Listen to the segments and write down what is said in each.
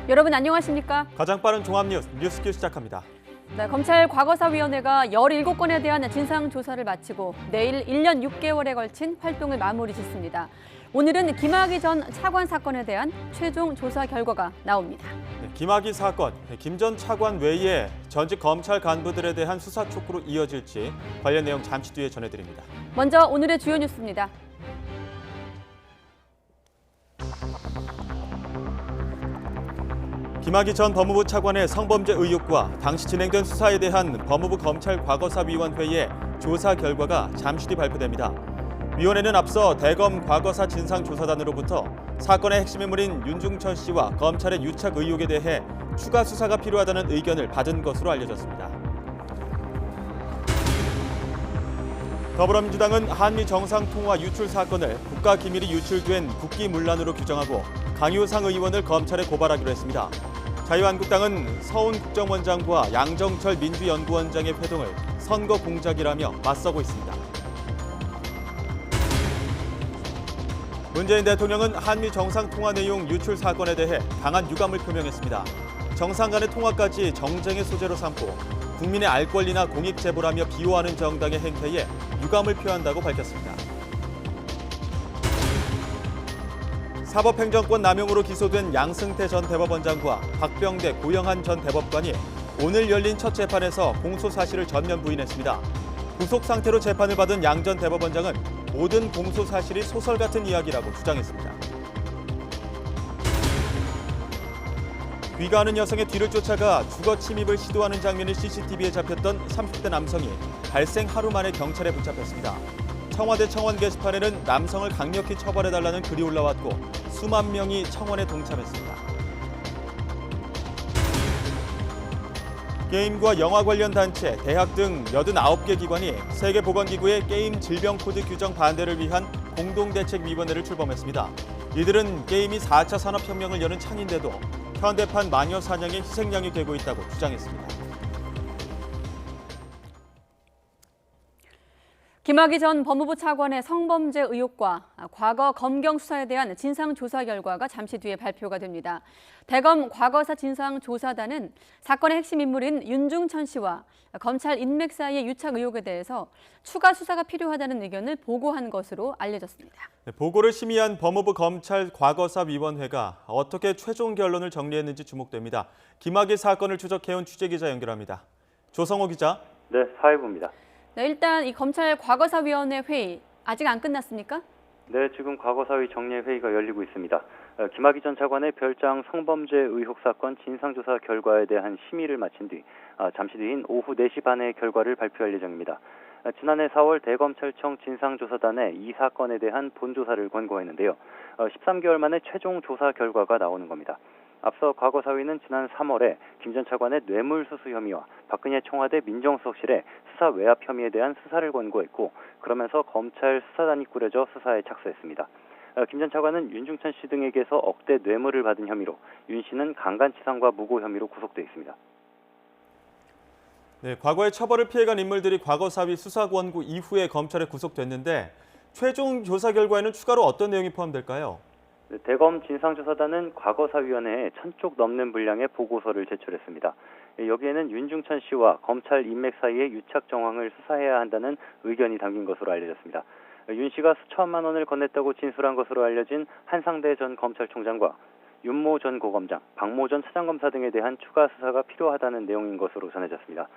여러분 안녕하십니까? 가장 빠른 종합 뉴스큐 시작합니다. 네, 검찰 과거사위원회가 17건에 대한 진상조사를 마치고 내일 1년 6개월에 걸친 활동을 마무리 짓습니다. 오늘은 김학의 전 차관 사건에 대한 최종 조사 결과가 나옵니다. 네, 김학의 사건, 김 전 차관 외에 전직 검찰 간부들에 대한 수사 촉구로 이어질지 관련 내용 잠시 뒤에 전해드립니다. 먼저 오늘의 주요 뉴스입니다. 김학의 전 법무부 차관의 성범죄 의혹과 당시 진행된 수사에 대한 법무부 검찰 과거사위원회의 조사 결과가 잠시 뒤 발표됩니다. 위원회는 앞서 대검 과거사 진상조사단으로부터 사건의 핵심 인물인 윤중천 씨와 검찰의 유착 의혹에 대해 추가 수사가 필요하다는 의견을 받은 것으로 알려졌습니다. 더불어민주당은 한미 정상통화 유출 사건을 국가기밀이 유출된 국기문란으로 규정하고 강효상 의원을 검찰에 고발하기로 했습니다. 자유한국당은 서훈 국정원장과 양정철 민주연구원장의 회동을 선거 공작이라며 맞서고 있습니다. 문재인 대통령은 한미 정상통화 내용 유출 사건에 대해 강한 유감을 표명했습니다. 정상 간의 통화까지 정쟁의 소재로 삼고 국민의 알 권리나 공익 제보라며 비호하는 정당의 행태에 유감을 표한다고 밝혔습니다. 사법행정권 남용으로 기소된 양승태 전 대법원장과 박병대, 고영한 전 대법관이 오늘 열린 첫 재판에서 공소 사실을 전면 부인했습니다. 구속 상태로 재판을 받은 양 전 대법원장은 모든 공소 사실이 소설 같은 이야기라고 주장했습니다. 귀가하는 여성의 뒤를 쫓아가 주거 침입을 시도하는 장면이 CCTV에 잡혔던 30대 남성이 발생 하루 만에 경찰에 붙잡혔습니다. 청와대 청원 게시판에는 남성을 강력히 처벌해달라는 글이 올라왔고 수만 명이 청원에 동참했습니다. 게임과 영화 관련 단체, 대학 등 89개 기관이 세계보건기구의 게임 질병 코드 규정 반대를 위한 공동대책위원회를 출범했습니다. 이들은 게임이 4차 산업혁명을 여는 창인데도 현대판 마녀 사냥의 희생양이 되고 있다고 주장했습니다. 김학의 전 법무부 차관의 성범죄 의혹과 과거 검경 수사에 대한 진상조사 결과가 잠시 뒤에 발표가 됩니다. 대검 과거사 진상조사단은 사건의 핵심 인물인 윤중천 씨와 검찰 인맥 사이의 유착 의혹에 대해서 추가 수사가 필요하다는 의견을 보고한 것으로 알려졌습니다. 보고를 심의한 법무부 검찰 과거사위원회가 어떻게 최종 결론을 정리했는지 주목됩니다. 김학의 사건을 추적해온 취재기자 연결합니다. 조성호 기자. 네, 사회부입니다. 네, 일단 이 검찰 과거사위원회 회의 아직 안 끝났습니까? 네, 지금 과거사위 정례 회의가 열리고 있습니다. 김학의 전 차관의 별장 성범죄 의혹 사건 진상조사 결과에 대한 심의를 마친 뒤 잠시 뒤인 오후 4시 반에 결과를 발표할 예정입니다. 지난해 4월 대검찰청 진상조사단에 이 사건에 대한 본조사를 권고했는데요. 13개월 만에 최종 조사 결과가 나오는 겁니다. 앞서 과거사위는 지난 3월에 김 전 차관의 뇌물수수 혐의와 박근혜 청와대 민정수석실의 수사 외압 혐의에 대한 수사를 권고했고 그러면서 검찰 수사단이 꾸려져 수사에 착수했습니다. 김 전 차관은 윤중천 씨 등에게서 억대 뇌물을 받은 혐의로 윤 씨는 강간치상과 무고 혐의로 구속돼 있습니다. 네, 과거에 처벌을 피해간 인물들이 과거사위 수사 권고 이후에 검찰에 구속됐는데 최종 조사 결과에는 추가로 어떤 내용이 포함될까요? 대검 진상조사단은 과거사위원회에 1000쪽 넘는 분량의 보고서를 제출했습니다. 여기에는 윤중천 씨와 검찰 인맥 사이의 유착 정황을 수사해야 한다는 의견이 담긴 것으로 알려졌습니다. 윤 씨가 수천만 원을 건넸다고 진술한 것으로 알려진 한상대 전 검찰총장과 윤모 전 고검장, 박모 전 차장검사 등에 대한 추가 수사가 필요하다는 내용인 것으로 전해졌습니다.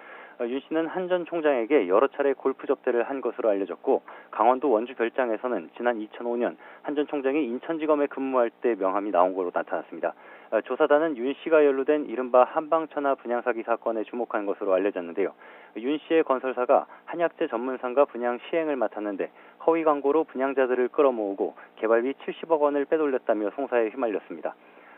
윤 씨는 한 전 총장에게 여러 차례 골프 접대를 한 것으로 알려졌고 강원도 원주 별장에서는 지난 2005년 한 전 총장이 인천지검에 근무할 때 명함이 나온 것으로 나타났습니다. 조사단은 윤 씨가 연루된 이른바 한방천하 분양 사기 사건에 주목한 것으로 알려졌는데요. 윤 씨의 건설사가 한약재 전문상가 분양 시행을 맡았는데 허위 광고로 분양자들을 끌어모으고 개발비 70억 원을 빼돌렸다며 송사에 휘말렸습니다.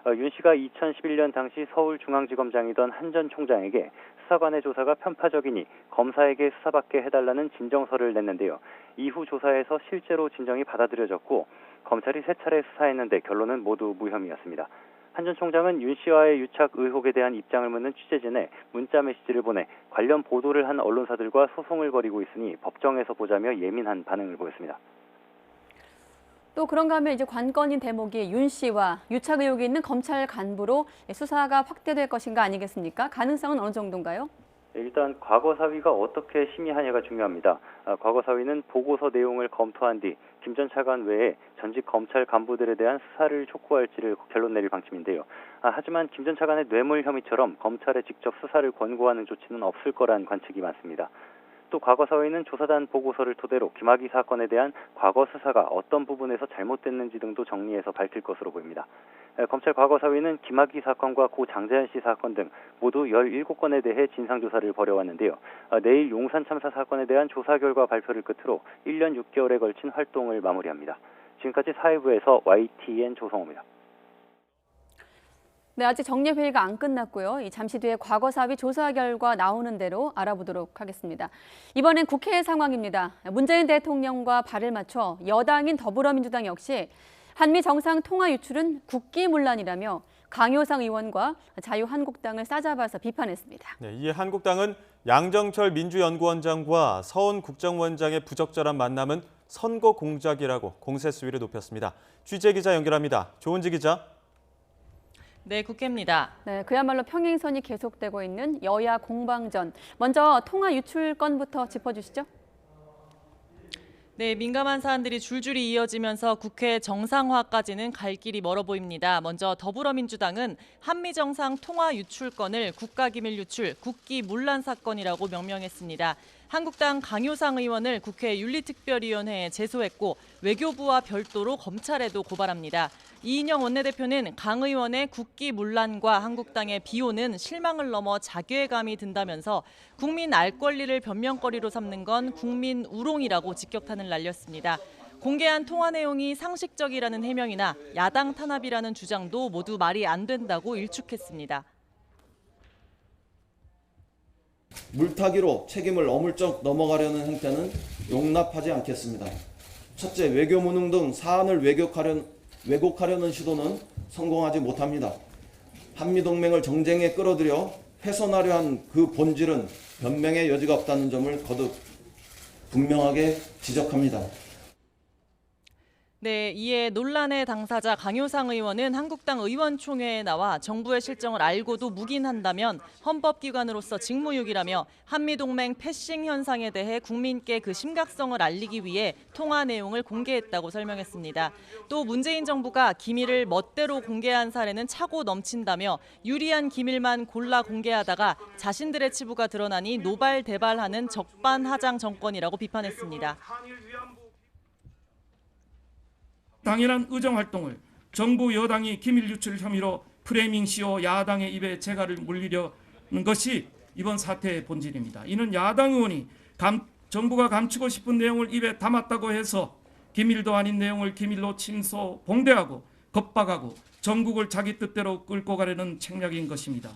윤 씨가 2011년 당시 서울중앙지검장이던 한 전 총장에게 수사관의 조사가 편파적이니 검사에게 수사받게 해달라는 진정서를 냈는데요. 이후 조사에서 실제로 진정이 받아들여졌고 검찰이 3차례 수사했는데 결론은 모두 무혐의였습니다. 한 전 총장은 윤 씨와의 유착 의혹에 대한 입장을 묻는 취재진에 문자 메시지를 보내 관련 보도를 한 언론사들과 소송을 벌이고 있으니 법정에서 보자며 예민한 반응을 보였습니다. 또 그런가 하면 이제 관건인 대목이 윤 씨와 유착 의혹이 있는 검찰 간부로 수사가 확대될 것인가 아니겠습니까? 가능성은 어느 정도인가요? 일단 과거 사위가 어떻게 심의하냐가 중요합니다. 과거 사위는 보고서 내용을 검토한 뒤 김 전 차관 외에 전직 검찰 간부들에 대한 수사를 촉구할지를 결론 내릴 방침인데요. 하지만 김 전 차관의 뇌물 혐의처럼 검찰에 직접 수사를 권고하는 조치는 없을 거란 관측이 많습니다. 또 과거 사위는 조사단 보고서를 토대로 김학의 사건에 대한 과거 수사가 어떤 부분에서 잘못됐는지 등도 정리해서 밝힐 것으로 보입니다. 검찰 과거 사위는 김학의 사건과 고 장자연 씨 사건 등 모두 17건에 대해 진상조사를 벌여왔는데요. 내일 용산 참사 사건에 대한 조사 결과 발표를 끝으로 1년 6개월에 걸친 활동을 마무리합니다. 지금까지 사회부에서 YTN 조성호입니다. 네, 아직 정례회의가 안 끝났고요. 잠시 뒤에 과거사위 조사 결과 나오는 대로 알아보도록 하겠습니다. 이번엔 국회 상황입니다. 문재인 대통령과 발을 맞춰 여당인 더불어민주당 역시 한미 정상 통화 유출은 국기문란이라며 강효상 의원과 자유한국당을 싸잡아서 비판했습니다. 네, 이에 한국당은 양정철 민주연구원장과 서훈 국정원장의 부적절한 만남은 선거 공작이라고 공세 수위를 높였습니다. 취재 기자 연결합니다. 조은지 기자. 네, 국회입니다. 네, 그야말로 평행선이 계속되고 있는 여야 공방전. 먼저 통화 유출 건부터 짚어주시죠. 네, 민감한 사안들이 줄줄이 이어지면서 국회 정상화까지는 갈 길이 멀어 보입니다. 먼저 더불어민주당은 한미정상 통화 유출건을 국가기밀 유출, 국기문란 사건이라고 명명했습니다. 한국당 강효상 의원을 국회 윤리특별위원회에 제소했고 외교부와 별도로 검찰에도 고발합니다. 이인영 원내대표는 강 의원의 국기문란과 한국당의 비호는 실망을 넘어 자괴감이 든다면서 국민 알 권리를 변명거리로 삼는 건 국민 우롱이라고 직격탄을 날렸습니다. 공개한 통화 내용이 상식적이라는 해명이나 야당 탄압이라는 주장도 모두 말이 안 된다고 일축했습니다. 물타기로 책임을 어물쩍 넘어가려는 행태는 용납하지 않겠습니다. 첫째, 외교 무능 등 사안을 왜곡하려는 시도는 성공하지 못합니다. 한미동맹을 정쟁에 끌어들여 훼손하려 한 그 본질은 변명의 여지가 없다는 점을 거듭 분명하게 지적합니다. 네, 이에 논란의 당사자 강효상 의원은 한국당 의원총회에 나와 정부의 실정을 알고도 묵인한다면 헌법기관으로서 직무유기라며 한미동맹 패싱 현상에 대해 국민께 그 심각성을 알리기 위해 통화 내용을 공개했다고 설명했습니다. 또 문재인 정부가 기밀을 멋대로 공개한 사례는 차고 넘친다며 유리한 기밀만 골라 공개하다가 자신들의 치부가 드러나니 노발대발하는 적반하장 정권이라고 비판했습니다. 당연한 의정활동을 정부 여당이 기밀 유출 혐의로 프레이밍 씌워 야당의 입에 재갈을 물리려는 것이 이번 사태의 본질입니다. 이는 야당 의원이 정부가 감추고 싶은 내용을 입에 담았다고 해서 기밀도 아닌 내용을 기밀로 침소 봉대하고 겁박하고 전국을 자기 뜻대로 끌고 가려는 책략인 것입니다.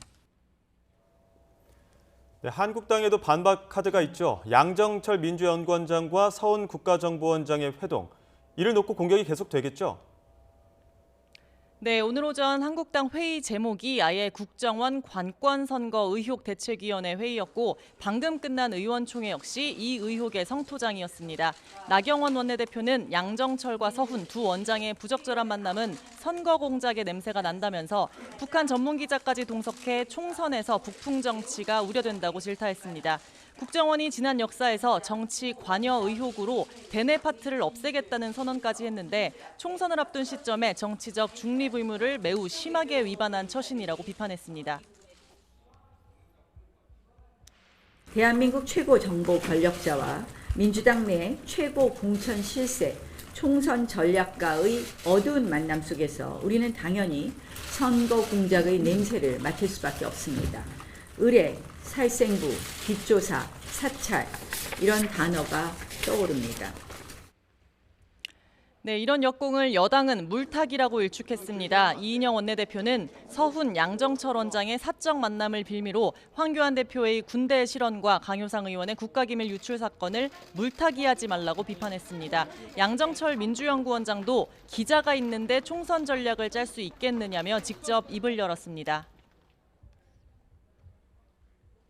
네, 한국당에도 반박 카드가 있죠. 양정철 민주연구원장과 서훈 국가정보원장의 회동. 이를 놓고 공격이 계속되겠죠? 네, 오늘 오전 한국당 회의 제목이 아예 국정원 관권선거 의혹 대책위원회 회의였고 방금 끝난 의원총회 역시 이 의혹의 성토장이었습니다. 나경원 원내대표는 양정철과 서훈 두 원장의 부적절한 만남은 선거 공작의 냄새가 난다면서 북한 전문기자까지 동석해 총선에서 북풍 정치가 우려된다고 질타했습니다. 국정원이 지난 역사에서 정치 관여 의혹으로 대내 파트를 없애겠다는 선언까지 했는데 총선을 앞둔 시점에 정치적 중립 의무를 매우 심하게 위반한 처신이라고 비판했습니다. 대한민국 최고 정보 권력자와 민주당 내 최고 공천 실세, 총선 전략가의 어두운 만남 속에서 우리는 당연히 선거 공작의 냄새를 맡을 수밖에 없습니다. 의뢰, 살생부, 뒷조사, 사찰 이런 단어가 떠오릅니다. 네, 이런 역공을 여당은 물타기라고 일축했습니다. 이인영 원내대표는 서훈, 양정철 원장의 사적 만남을 빌미로 황교안 대표의 군대 실언과 강효상 의원의 국가기밀 유출 사건을 물타기하지 말라고 비판했습니다. 양정철 민주연구원장도 기자가 있는데 총선 전략을 짤 수 있겠느냐며 직접 입을 열었습니다.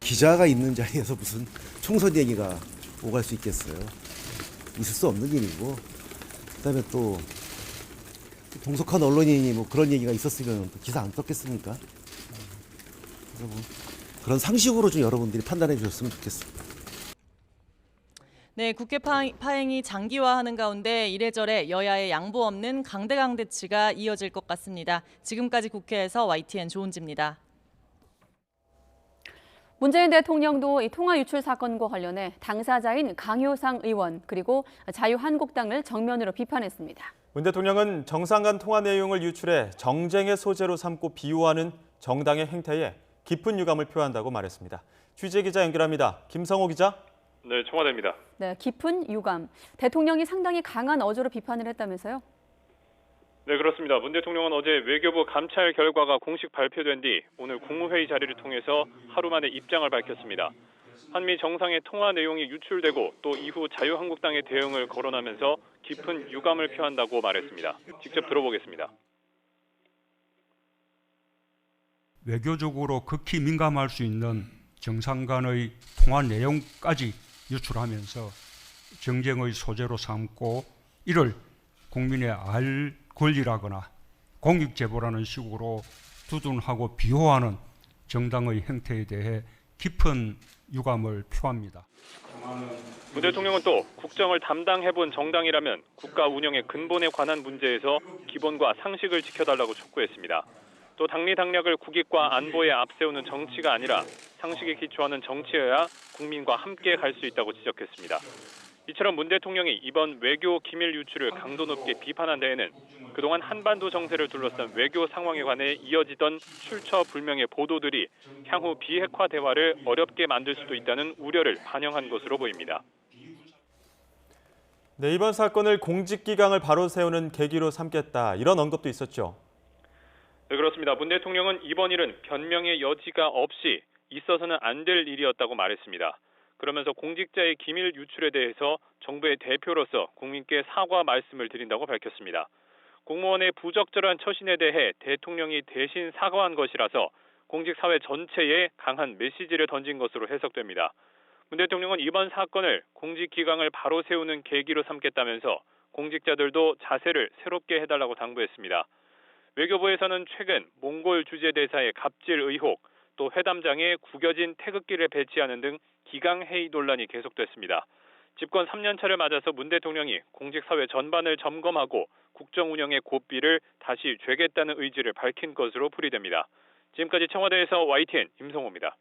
기자가 있는 자리에서 무슨 총선 얘기가 오갈 수 있겠어요. 있을 수 없는 일이고, 그다음에 또 동석한 언론인이 뭐 그런 얘기가 있었으면 기사 안 썼겠습니까? 그래서 뭐 그런 상식으로 좀 여러분들이 판단해 주셨으면 좋겠습니다. 네, 국회 파행이 장기화하는 가운데 이래저래 여야의 양보 없는 강대강 대치가 이어질 것 같습니다. 지금까지 국회에서 YTN 조은지입니다. 문재인 대통령도 이 통화 유출 사건과 관련해 당사자인 강효상 의원 그리고 자유한국당을 정면으로 비판했습니다. 문 대통령은 정상 간 통화 내용을 유출해 정쟁의 소재로 삼고 비호하는 정당의 행태에 깊은 유감을 표한다고 말했습니다. 취재 기자 연결합니다. 김성호 기자. 네, 청와대입니다. 네, 깊은 유감. 대통령이 상당히 강한 어조로 비판을 했다면서요? 네, 그렇습니다. 문 대통령은 어제 외교부 감찰 결과가 공식 발표된 뒤 오늘 국무회의 자리를 통해서 하루 만에 입장을 밝혔습니다. 한미 정상의 통화 내용이 유출되고 또 이후 자유한국당의 대응을 거론하면서 깊은 유감을 표한다고 말했습니다. 직접 들어보겠습니다. 외교적으로 극히 민감할 수 있는 정상 간의 통화 내용까지 유출하면서 정쟁의 소재로 삼고 이를 국민의 알 권리라거나 공익제보라는 식으로 두둔하고 비호하는 정당의 행태에 대해 깊은 유감을 표합니다. 문 대통령은 또 국정을 담당해본 정당이라면 국가 운영의 근본에 관한 문제에서 기본과 상식을 지켜달라고 촉구했습니다. 또 당리당략을 국익과 안보에 앞세우는 정치가 아니라 상식에 기초하는 정치여야 국민과 함께 갈 수 있다고 지적했습니다. 이처럼 문 대통령이 이번 외교 기밀 유출을 강도 높게 비판한 데에는 그동안 한반도 정세를 둘러싼 외교 상황에 관해 이어지던 출처불명의 보도들이 향후 비핵화 대화를 어렵게 만들 수도 있다는 우려를 반영한 것으로 보입니다. 네, 이번 사건을 공직기강을 바로 세우는 계기로 삼겠다 이런 언급도 있었죠. 네, 그렇습니다. 문 대통령은 이번 일은 변명의 여지가 없이 있어서는 안 될 일이었다고 말했습니다. 그러면서 공직자의 기밀 유출에 대해서 정부의 대표로서 국민께 사과 말씀을 드린다고 밝혔습니다. 공무원의 부적절한 처신에 대해 대통령이 대신 사과한 것이라서 공직사회 전체에 강한 메시지를 던진 것으로 해석됩니다. 문 대통령은 이번 사건을 공직기강을 바로 세우는 계기로 삼겠다면서 공직자들도 자세를 새롭게 해달라고 당부했습니다. 외교부에서는 최근 몽골 주재대사의 갑질 의혹, 또 회담장에 구겨진 태극기를 배치하는 등 기강회의 논란이 계속됐습니다. 집권 3년차를 맞아서 문 대통령이 공직사회 전반을 점검하고 국정 운영의 고삐를 다시 죄겠다는 의지를 밝힌 것으로 풀이됩니다. 지금까지 청와대에서 YTN 임성호입니다.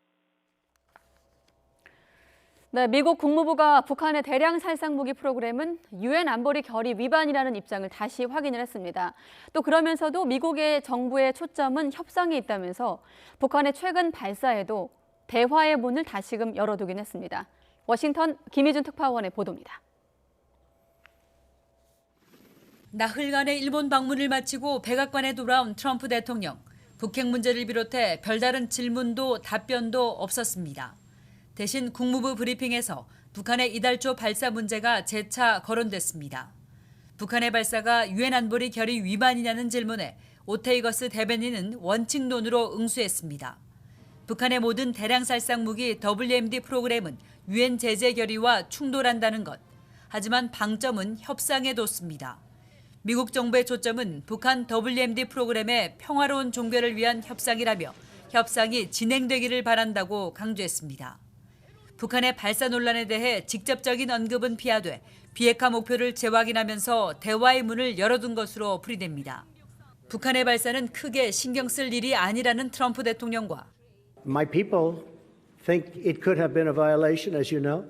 네, 미국 국무부가 북한의 대량 살상 무기 프로그램은 유엔 안보리 결의 위반이라는 입장을 다시 확인을 했습니다. 또 그러면서도 미국의 정부의 초점은 협상에 있다면서 북한의 최근 발사에도 대화의 문을 다시금 열어두긴 했습니다. 워싱턴 김희준 특파원의 보도입니다. 나흘간의 일본 방문을 마치고 백악관에 돌아온 트럼프 대통령. 북핵 문제를 비롯해 별다른 질문도 답변도 없었습니다. 대신 국무부 브리핑에서 북한의 이달 초 발사 문제가 재차 거론됐습니다. 북한의 발사가 유엔 안보리 결의 위반이냐는 질문에 오테이거스 대변인은 원칙론으로 응수했습니다. 북한의 모든 대량 살상 무기 WMD 프로그램은 유엔 제재 결의와 충돌한다는 것. 하지만 방점은 협상에 뒀습니다. 미국 정부의 초점은 북한 WMD 프로그램의 평화로운 종결을 위한 협상이라며 협상이 진행되기를 바란다고 강조했습니다. 북한의 발사 논란에 대해 직접적인 언급은 피하되 비핵화 목표를 재확인하면서 대화의 문을 열어둔 것으로 풀이됩니다. 북한의 발사는 크게 신경 쓸 일이 아니라는 트럼프 대통령과 My people think it could have been a violation, as you know.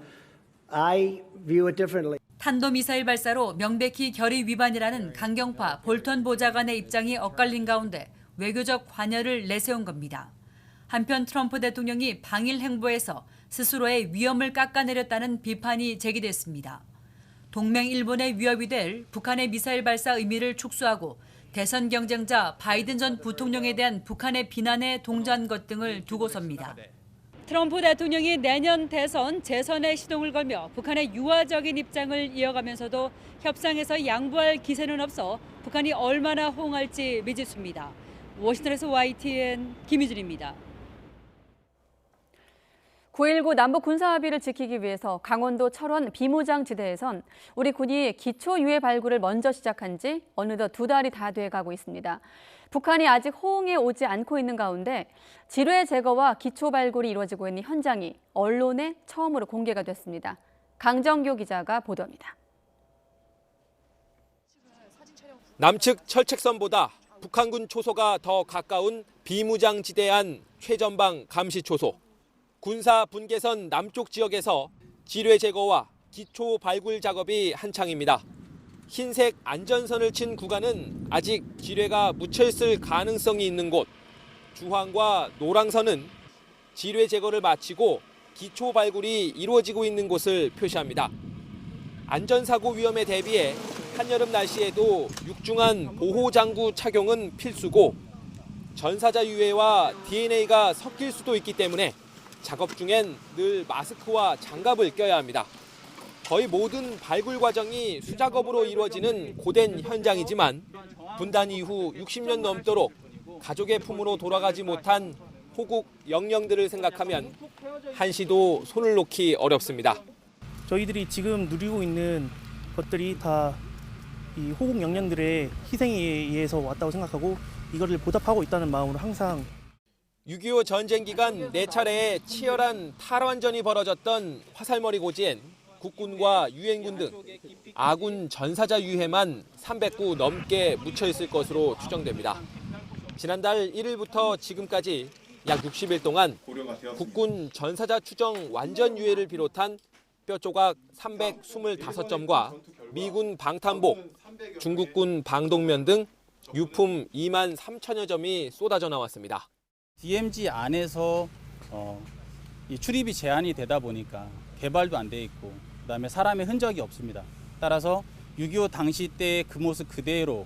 I view it differently. 탄도미사일 발사로 명백히 결의 위반이라는 강경파 볼턴 보좌관의 입장이 엇갈린 가운데 외교적 관여를 내세운 겁니다. 한편 트럼프 대통령이 방일 행보에서 스스로의 위험을 깎아내렸다는 비판이 제기됐습니다. 동맹 일본의 위협이 될 북한의 미사일 발사 의미를 축소하고 대선 경쟁자 바이든 전 부통령에 대한 북한의 비난에 동조한 것 등을 두고섭니다. 트럼프 대통령이 내년 대선 재선에 시동을 걸며 북한의 유화적인 입장을 이어가면서도 협상에서 양보할 기세는 없어 북한이 얼마나 호응할지 미지수입니다. 워싱턴에서 YTN 김희준입니다. 9.19 남북 군사합의를 지키기 위해서 강원도 철원 비무장지대에선 우리 군이 기초 유해 발굴을 먼저 시작한 지 어느덧 2달이 다 돼가고 있습니다. 북한이 아직 호응에 오지 않고 있는 가운데 지뢰 제거와 기초 발굴이 이루어지고 있는 현장이 언론에 처음으로 공개가 됐습니다. 강정교 기자가 보도합니다. 남측 철책선보다 북한군 초소가 더 가까운 비무장지대 안 최전방 감시 초소. 군사 분계선 남쪽 지역에서 지뢰 제거와 기초 발굴 작업이 한창입니다. 흰색 안전선을 친 구간은 아직 지뢰가 묻혀있을 가능성이 있는 곳. 주황과 노랑선은 지뢰 제거를 마치고 기초 발굴이 이루어지고 있는 곳을 표시합니다. 안전사고 위험에 대비해 한여름 날씨에도 육중한 보호장구 착용은 필수고 전사자 유해와 DNA가 섞일 수도 있기 때문에 작업 중엔 늘 마스크와 장갑을 껴야 합니다. 거의 모든 발굴 과정이 수작업으로 이루어지는 고된 현장이지만 분단 이후 60년 넘도록 가족의 품으로 돌아가지 못한 호국 영령들을 생각하면 한시도 손을 놓기 어렵습니다. 저희들이 지금 누리고 있는 것들이 다 이 호국 영령들의 희생에 의해서 왔다고 생각하고 이거를 보답하고 있다는 마음으로 항상 6.25 전쟁 기간 4차례의 치열한 탈환전이 벌어졌던 화살머리 고지엔 국군과 유엔군 등 아군 전사자 유해만 300구 넘게 묻혀있을 것으로 추정됩니다. 지난달 1일부터 지금까지 약 60일 동안 국군 전사자 추정 완전 유해를 비롯한 뼈조각 325점과 미군 방탄복, 중국군 방독면 등 유품 2만 3천여 점이 쏟아져 나왔습니다. DMZ 안에서 이 출입이 제한이 되다 보니까 개발도 안 돼 있고 그다음에 사람의 흔적이 없습니다. 따라서 6.25 당시 때 그 모습 그대로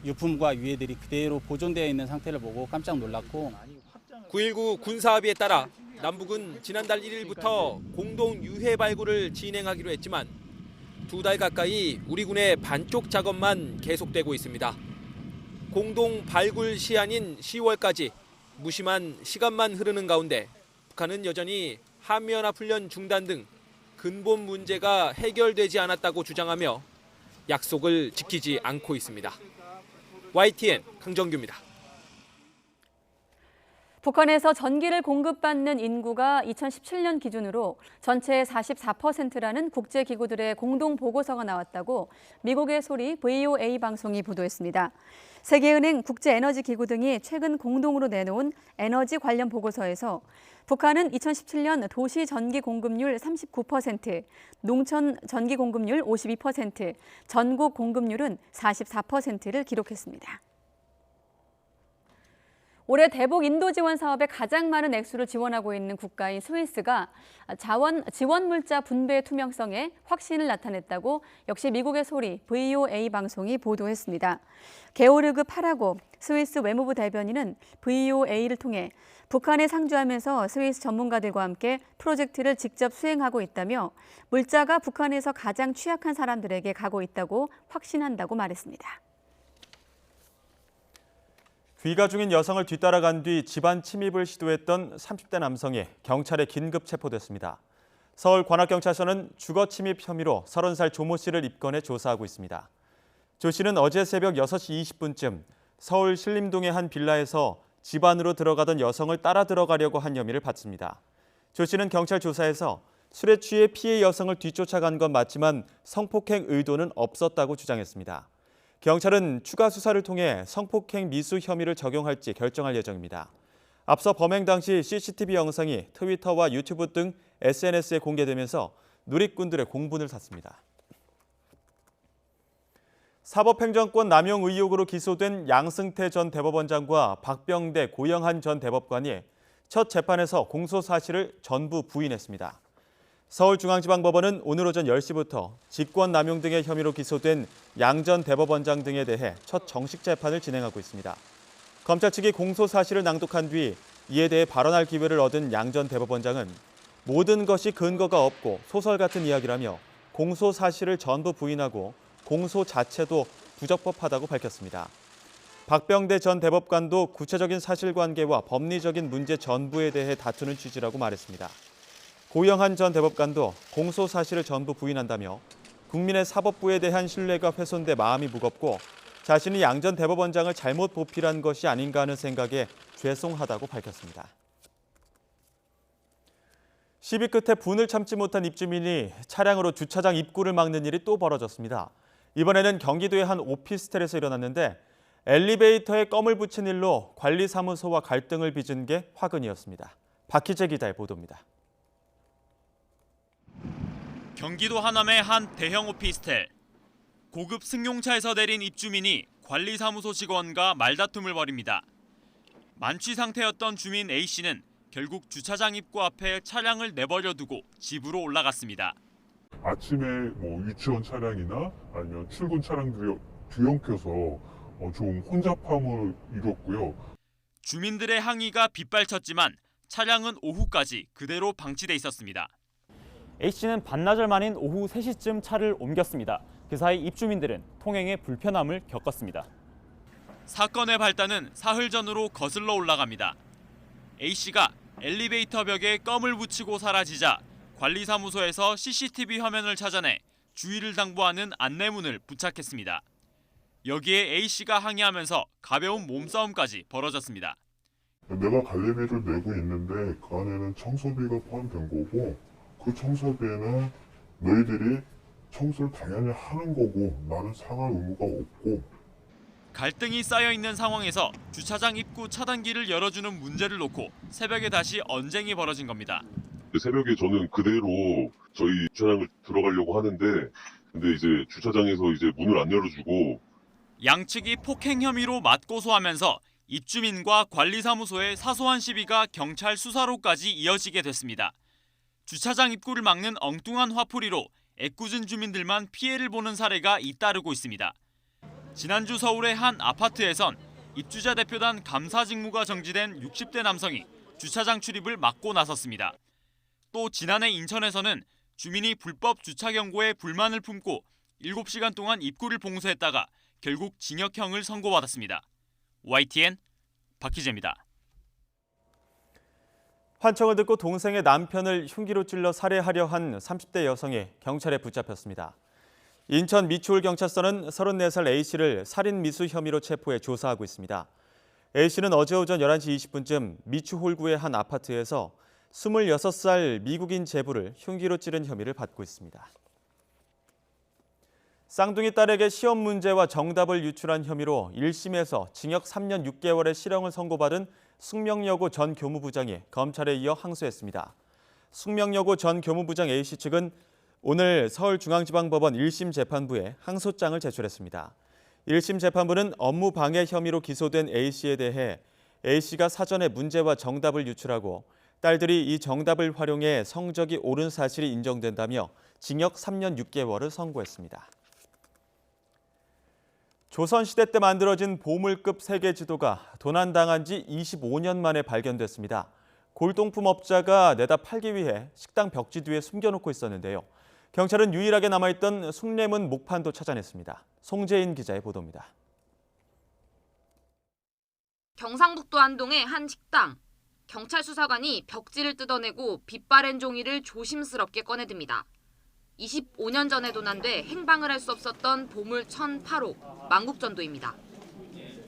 유품과 유해들이 그대로 보존되어 있는 상태를 보고 깜짝 놀랐고 9.19 군사합의에 따라 남북은 지난달 1일부터 공동 유해 발굴을 진행하기로 했지만 2달 가까이 우리 군의 반쪽 작업만 계속되고 있습니다. 공동 발굴 시한인 10월까지 무심한 시간만 흐르는 가운데 북한은 여전히 한미연합훈련 중단 등 근본 문제가 해결되지 않았다고 주장하며 약속을 지키지 않고 있습니다. YTN 강정규입니다. 북한에서 전기를 공급받는 인구가 2017년 기준으로 전체의 44%라는 국제기구들의 공동 보고서가 나왔다고 미국의 소리 VOA 방송이 보도했습니다. 세계은행, 국제에너지기구 등이 최근 공동으로 내놓은 에너지 관련 보고서에서 북한은 2017년 도시 전기 공급률 39%, 농촌 전기 공급률 52%, 전국 공급률은 44%를 기록했습니다. 올해 대북 인도 지원 사업에 가장 많은 액수를 지원하고 있는 국가인 스위스가 지원 물자 분배 투명성에 확신을 나타냈다고 역시 미국의 소리 VOA 방송이 보도했습니다. 게오르그 파라고 스위스 외무부 대변인은 VOA를 통해 북한에 상주하면서 스위스 전문가들과 함께 프로젝트를 직접 수행하고 있다며 물자가 북한에서 가장 취약한 사람들에게 가고 있다고 확신한다고 말했습니다. 귀가 중인 여성을 뒤따라간 뒤 집안 침입을 시도했던 30대 남성이 경찰에 긴급 체포됐습니다. 서울 관악경찰서는 주거 침입 혐의로 30살 조모 씨를 입건해 조사하고 있습니다. 조 씨는 어제 새벽 6시 20분쯤 서울 신림동의 한 빌라에서 집 안으로 들어가던 여성을 따라 들어가려고 한 혐의를 받습니다. 조 씨는 경찰 조사에서 술에 취해 피해 여성을 뒤쫓아간 건 맞지만 성폭행 의도는 없었다고 주장했습니다. 경찰은 추가 수사를 통해 성폭행 미수 혐의를 적용할지 결정할 예정입니다. 앞서 범행 당시 CCTV 영상이 트위터와 유튜브 등 SNS에 공개되면서 누리꾼들의 공분을 샀습니다. 사법행정권 남용 의혹으로 기소된 양승태 전 대법원장과 박병대, 고영한 전 대법관이 첫 재판에서 공소 사실을 전부 부인했습니다. 서울중앙지방법원은 오늘 오전 10시부터 직권남용 등의 혐의로 기소된 양 전 대법원장 등에 대해 첫 정식 재판을 진행하고 있습니다. 검찰 측이 공소 사실을 낭독한 뒤 이에 대해 발언할 기회를 얻은 양 전 대법원장은 모든 것이 근거가 없고 소설 같은 이야기라며 공소 사실을 전부 부인하고 공소 자체도 부적법하다고 밝혔습니다. 박병대 전 대법관도 구체적인 사실관계와 법리적인 문제 전부에 대해 다투는 취지라고 말했습니다. 고영한 전 대법관도 공소 사실을 전부 부인한다며 국민의 사법부에 대한 신뢰가 훼손돼 마음이 무겁고 자신이 양 전 대법원장을 잘못 보필한 것이 아닌가 하는 생각에 죄송하다고 밝혔습니다. 시비 끝에 분을 참지 못한 입주민이 차량으로 주차장 입구를 막는 일이 또 벌어졌습니다. 이번에는 경기도의 한 오피스텔에서 일어났는데 엘리베이터에 껌을 붙인 일로 관리사무소와 갈등을 빚은 게 화근이었습니다. 박희재 기자의 보도입니다. 경기도 하남의 한 대형 오피스텔. 고급 승용차에서 내린 입주민이 관리사무소 직원과 말다툼을 벌입니다. 만취 상태였던 주민 A씨는 결국 주차장 입구 앞에 차량을 내버려 두고 집으로 올라갔습니다. 아침에 유치원 차량이나 아니면 출근 차량들이 뒤엉켜서 좀 혼잡함을 이뤘고요. 주민들의 항의가 빗발쳤지만 차량은 오후까지 그대로 방치돼 있었습니다. A씨는 반나절 만인 오후 3시쯤 차를 옮겼습니다. 그 사이 입주민들은 통행에 불편함을 겪었습니다. 사건의 발단은 사흘 전으로 거슬러 올라갑니다. A씨가 엘리베이터 벽에 껌을 붙이고 사라지자 관리사무소에서 CCTV 화면을 찾아내 주의를 당부하는 안내문을 부착했습니다. 여기에 A씨가 항의하면서 가벼운 몸싸움까지 벌어졌습니다. 내가 관리비를 내고 있는데 그 안에는 청소비가 포함된 거고 그 청소비에는 너희들이 청소를 당연히 하는 거고 나는 상할 의무가 없고. 갈등이 쌓여있는 상황에서 주차장 입구 차단기를 열어주는 문제를 놓고 새벽에 다시 언쟁이 벌어진 겁니다. 새벽에 저는 그대로 저희 주차장을 들어가려고 하는데 근데 이제 주차장에서 이제 문을 안 열어주고 양측이 폭행 혐의로 맞고소하면서 입주민과 관리사무소의 사소한 시비가 경찰 수사로까지 이어지게 됐습니다. 주차장 입구를 막는 엉뚱한 화풀이로 애꿎은 주민들만 피해를 보는 사례가 잇따르고 있습니다. 지난주 서울의 한 아파트에선 입주자 대표단 감사 직무가 정지된 60대 남성이 주차장 출입을 막고 나섰습니다. 또 지난해 인천에서는 주민이 불법 주차 경고에 불만을 품고 7시간 동안 입구를 봉쇄했다가 결국 징역형을 선고받았습니다. YTN 박희재입니다. 환청을 듣고 동생의 남편을 흉기로 찔러 살해하려 한 30대 여성이 경찰에 붙잡혔습니다. 인천 미추홀경찰서는 34살 A씨를 살인 미수 혐의로 체포해 조사하고 있습니다. A씨는 어제 오전 11시 20분쯤 미추홀구의 한 아파트에서 26살 미국인 제부를 흉기로 찌른 혐의를 받고 있습니다. 쌍둥이 딸에게 시험 문제와 정답을 유출한 혐의로 1심에서 징역 3년 6개월의 실형을 선고받은 숙명여고 전 교무부장이 검찰에 이어 항소했습니다. 숙명여고 전 교무부장 A씨 측은 오늘 서울중앙지방법원 1심 재판부에 항소장을 제출했습니다. 1심 재판부는 업무 방해 혐의로 기소된 A씨에 대해 A씨가 사전에 문제와 정답을 유출하고 딸들이 이 정답을 활용해 성적이 오른 사실이 인정된다며 징역 3년 6개월을 선고했습니다. 조선시대 때 만들어진 보물급 세계지도가 도난당한 지 25년 만에 발견됐습니다. 골동품 업자가 내다 팔기 위해 식당 벽지 뒤에 숨겨놓고 있었는데요. 경찰은 유일하게 남아있던 숭례문 목판도 찾아냈습니다. 송재인 기자의 보도입니다. 경상북도 안동의 한 식당. 경찰 수사관이 벽지를 뜯어내고 빛바랜 종이를 조심스럽게 꺼내듭니다. 25년 전에 도난돼 행방을 할 수 없었던 보물 1008호 만국전도입니다.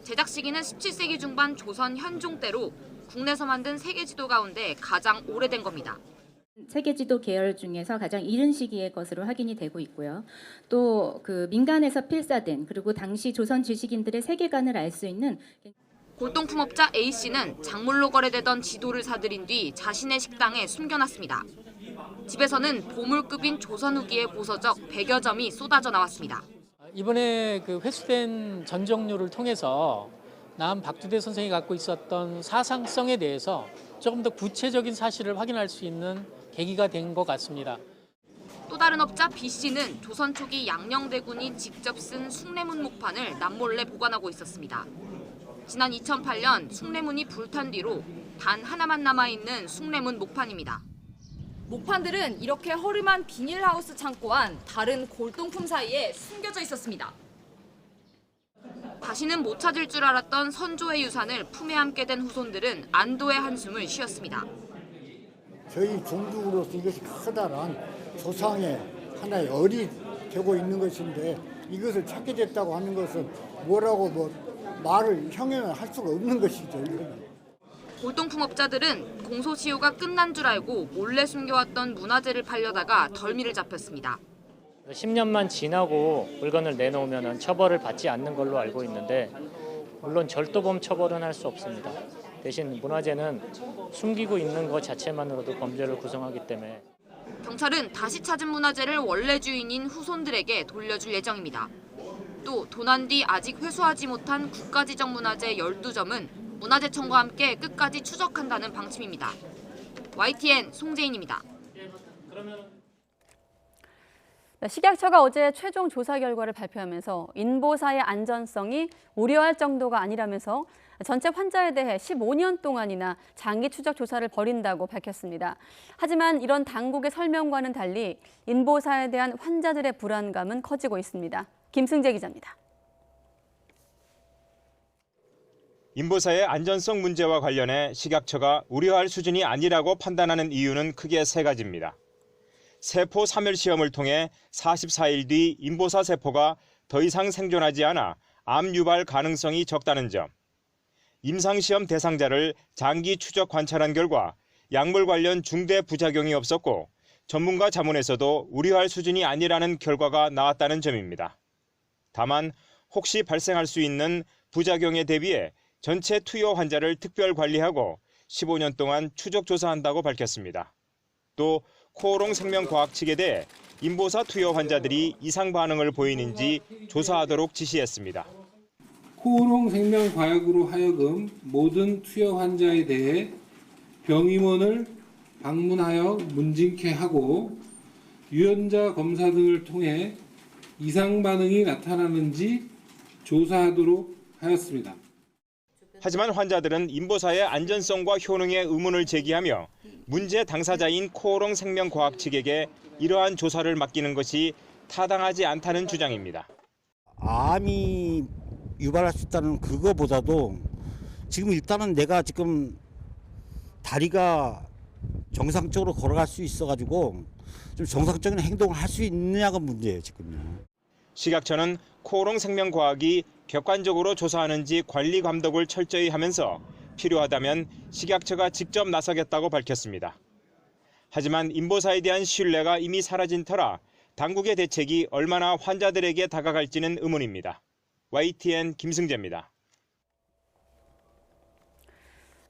제작 시기는 17세기 중반 조선 현종 때로 국내에서 만든 세계지도 가운데 가장 오래된 겁니다. 세계지도 계열 중에서 가장 이른 시기의 것으로 확인이 되고 있고요. 또 그 민간에서 필사된 그리고 당시 조선 지식인들의 세계관을 알 수 있는 골동품업자 A씨는 작물로 거래되던 지도를 사들인 뒤 자신의 식당에 숨겨놨습니다. 집에서는 보물급인 조선 후기의 보서적 100여 점이 쏟아져 나왔습니다. 이번에 그 회수된 전정료를 통해서 남 박두대 선생이 갖고 있었던 사상성에 대해서 조금 더 구체적인 사실을 확인할 수 있는 계기가 된 것 같습니다. 또 다른 업자 B씨는 조선 초기 양녕대군이 직접 쓴 숭례문 목판을 남몰래 보관하고 있었습니다. 지난 2008년 숭례문이 불탄 뒤로 단 하나만 남아있는 숭례문 목판입니다. 목판들은 이렇게 허름한 비닐하우스 창고 안 다른 골동품 사이에 숨겨져 있었습니다. 다시는 못 찾을 줄 알았던 선조의 유산을 품에 안게 된 후손들은 안도의 한숨을 쉬었습니다. 저희 종족으로서 이것이 커다란 조상의 하나의 얼이 되고 있는 것인데 이것을 찾게 됐다고 하는 것은 뭐라고 말을 형용을 할 수가 없는 것이죠. 이거는. 골동품업자들은 공소시효가 끝난 줄 알고 몰래 숨겨왔던 문화재를 팔려다가 덜미를 잡혔습니다. 10년만 지나고 물건을 내놓으면 처벌을 받지 않는 걸로 알고 있는데 물론 절도범 처벌은 할 수 없습니다. 대신 문화재는 숨기고 있는 것 자체만으로도 범죄를 구성하기 때문에 경찰은 다시 찾은 문화재를 원래 주인인 후손들에게 돌려줄 예정입니다. 또 도난 뒤 아직 회수하지 못한 국가지정 문화재 12점은 문화재청과 함께 끝까지 추적한다는 방침입니다. YTN 송재인입니다. 식약처가 어제 최종 조사 결과를 발표하면서 인보사의 안전성이 우려할 정도가 아니라면서 전체 환자에 대해 15년 동안이나 장기 추적 조사를 벌인다고 밝혔습니다. 하지만 이런 당국의 설명과는 달리 인보사에 대한 환자들의 불안감은 커지고 있습니다. 김승재 기자입니다. 인보사의 안전성 문제와 관련해 식약처가 우려할 수준이 아니라고 판단하는 이유는 크게 세 가지입니다. 세포 사멸 시험을 통해 44일 뒤 인보사 세포가 더 이상 생존하지 않아 암 유발 가능성이 적다는 점, 임상시험 대상자를 장기 추적 관찰한 결과 약물 관련 중대 부작용이 없었고 전문가 자문에서도 우려할 수준이 아니라는 결과가 나왔다는 점입니다. 다만 혹시 발생할 수 있는 부작용에 대비해 전체 투여 환자를 특별 관리하고 15년 동안 추적 조사한다고 밝혔습니다. 또 코오롱 생명과학 측에 대해 인보사 투여 환자들이 이상 반응을 보이는지 조사하도록 지시했습니다. 코오롱 생명과학으로 하여금 모든 투여 환자에 대해 병임원을 방문하여 문진케 하고 유전자 검사 등을 통해 이상 반응이 나타나는지 조사하도록 하였습니다. 하지만 환자들은 인보사의 안전성과 효능에 의문을 제기하며 문제 당사자인 코오롱 생명과학 측에게 이러한 조사를 맡기는 것이 타당하지 않다는 주장입니다. 암이 유발할 수 있다는 그거보다도 지금 일단은 내가 지금 다리가 정상적으로 걸어갈 수 있어가지고 좀 정상적인 행동을 할 수 있느냐가 문제예요, 지금요. 식약처는 코오롱 생명과학이 객관적으로 조사하는지 관리 감독을 철저히 하면서 필요하다면 식약처가 직접 나서겠다고 밝혔습니다. 하지만 인보사에 대한 신뢰가 이미 사라진 터라 당국의 대책이 얼마나 환자들에게 다가갈지는 의문입니다. YTN 김승재입니다.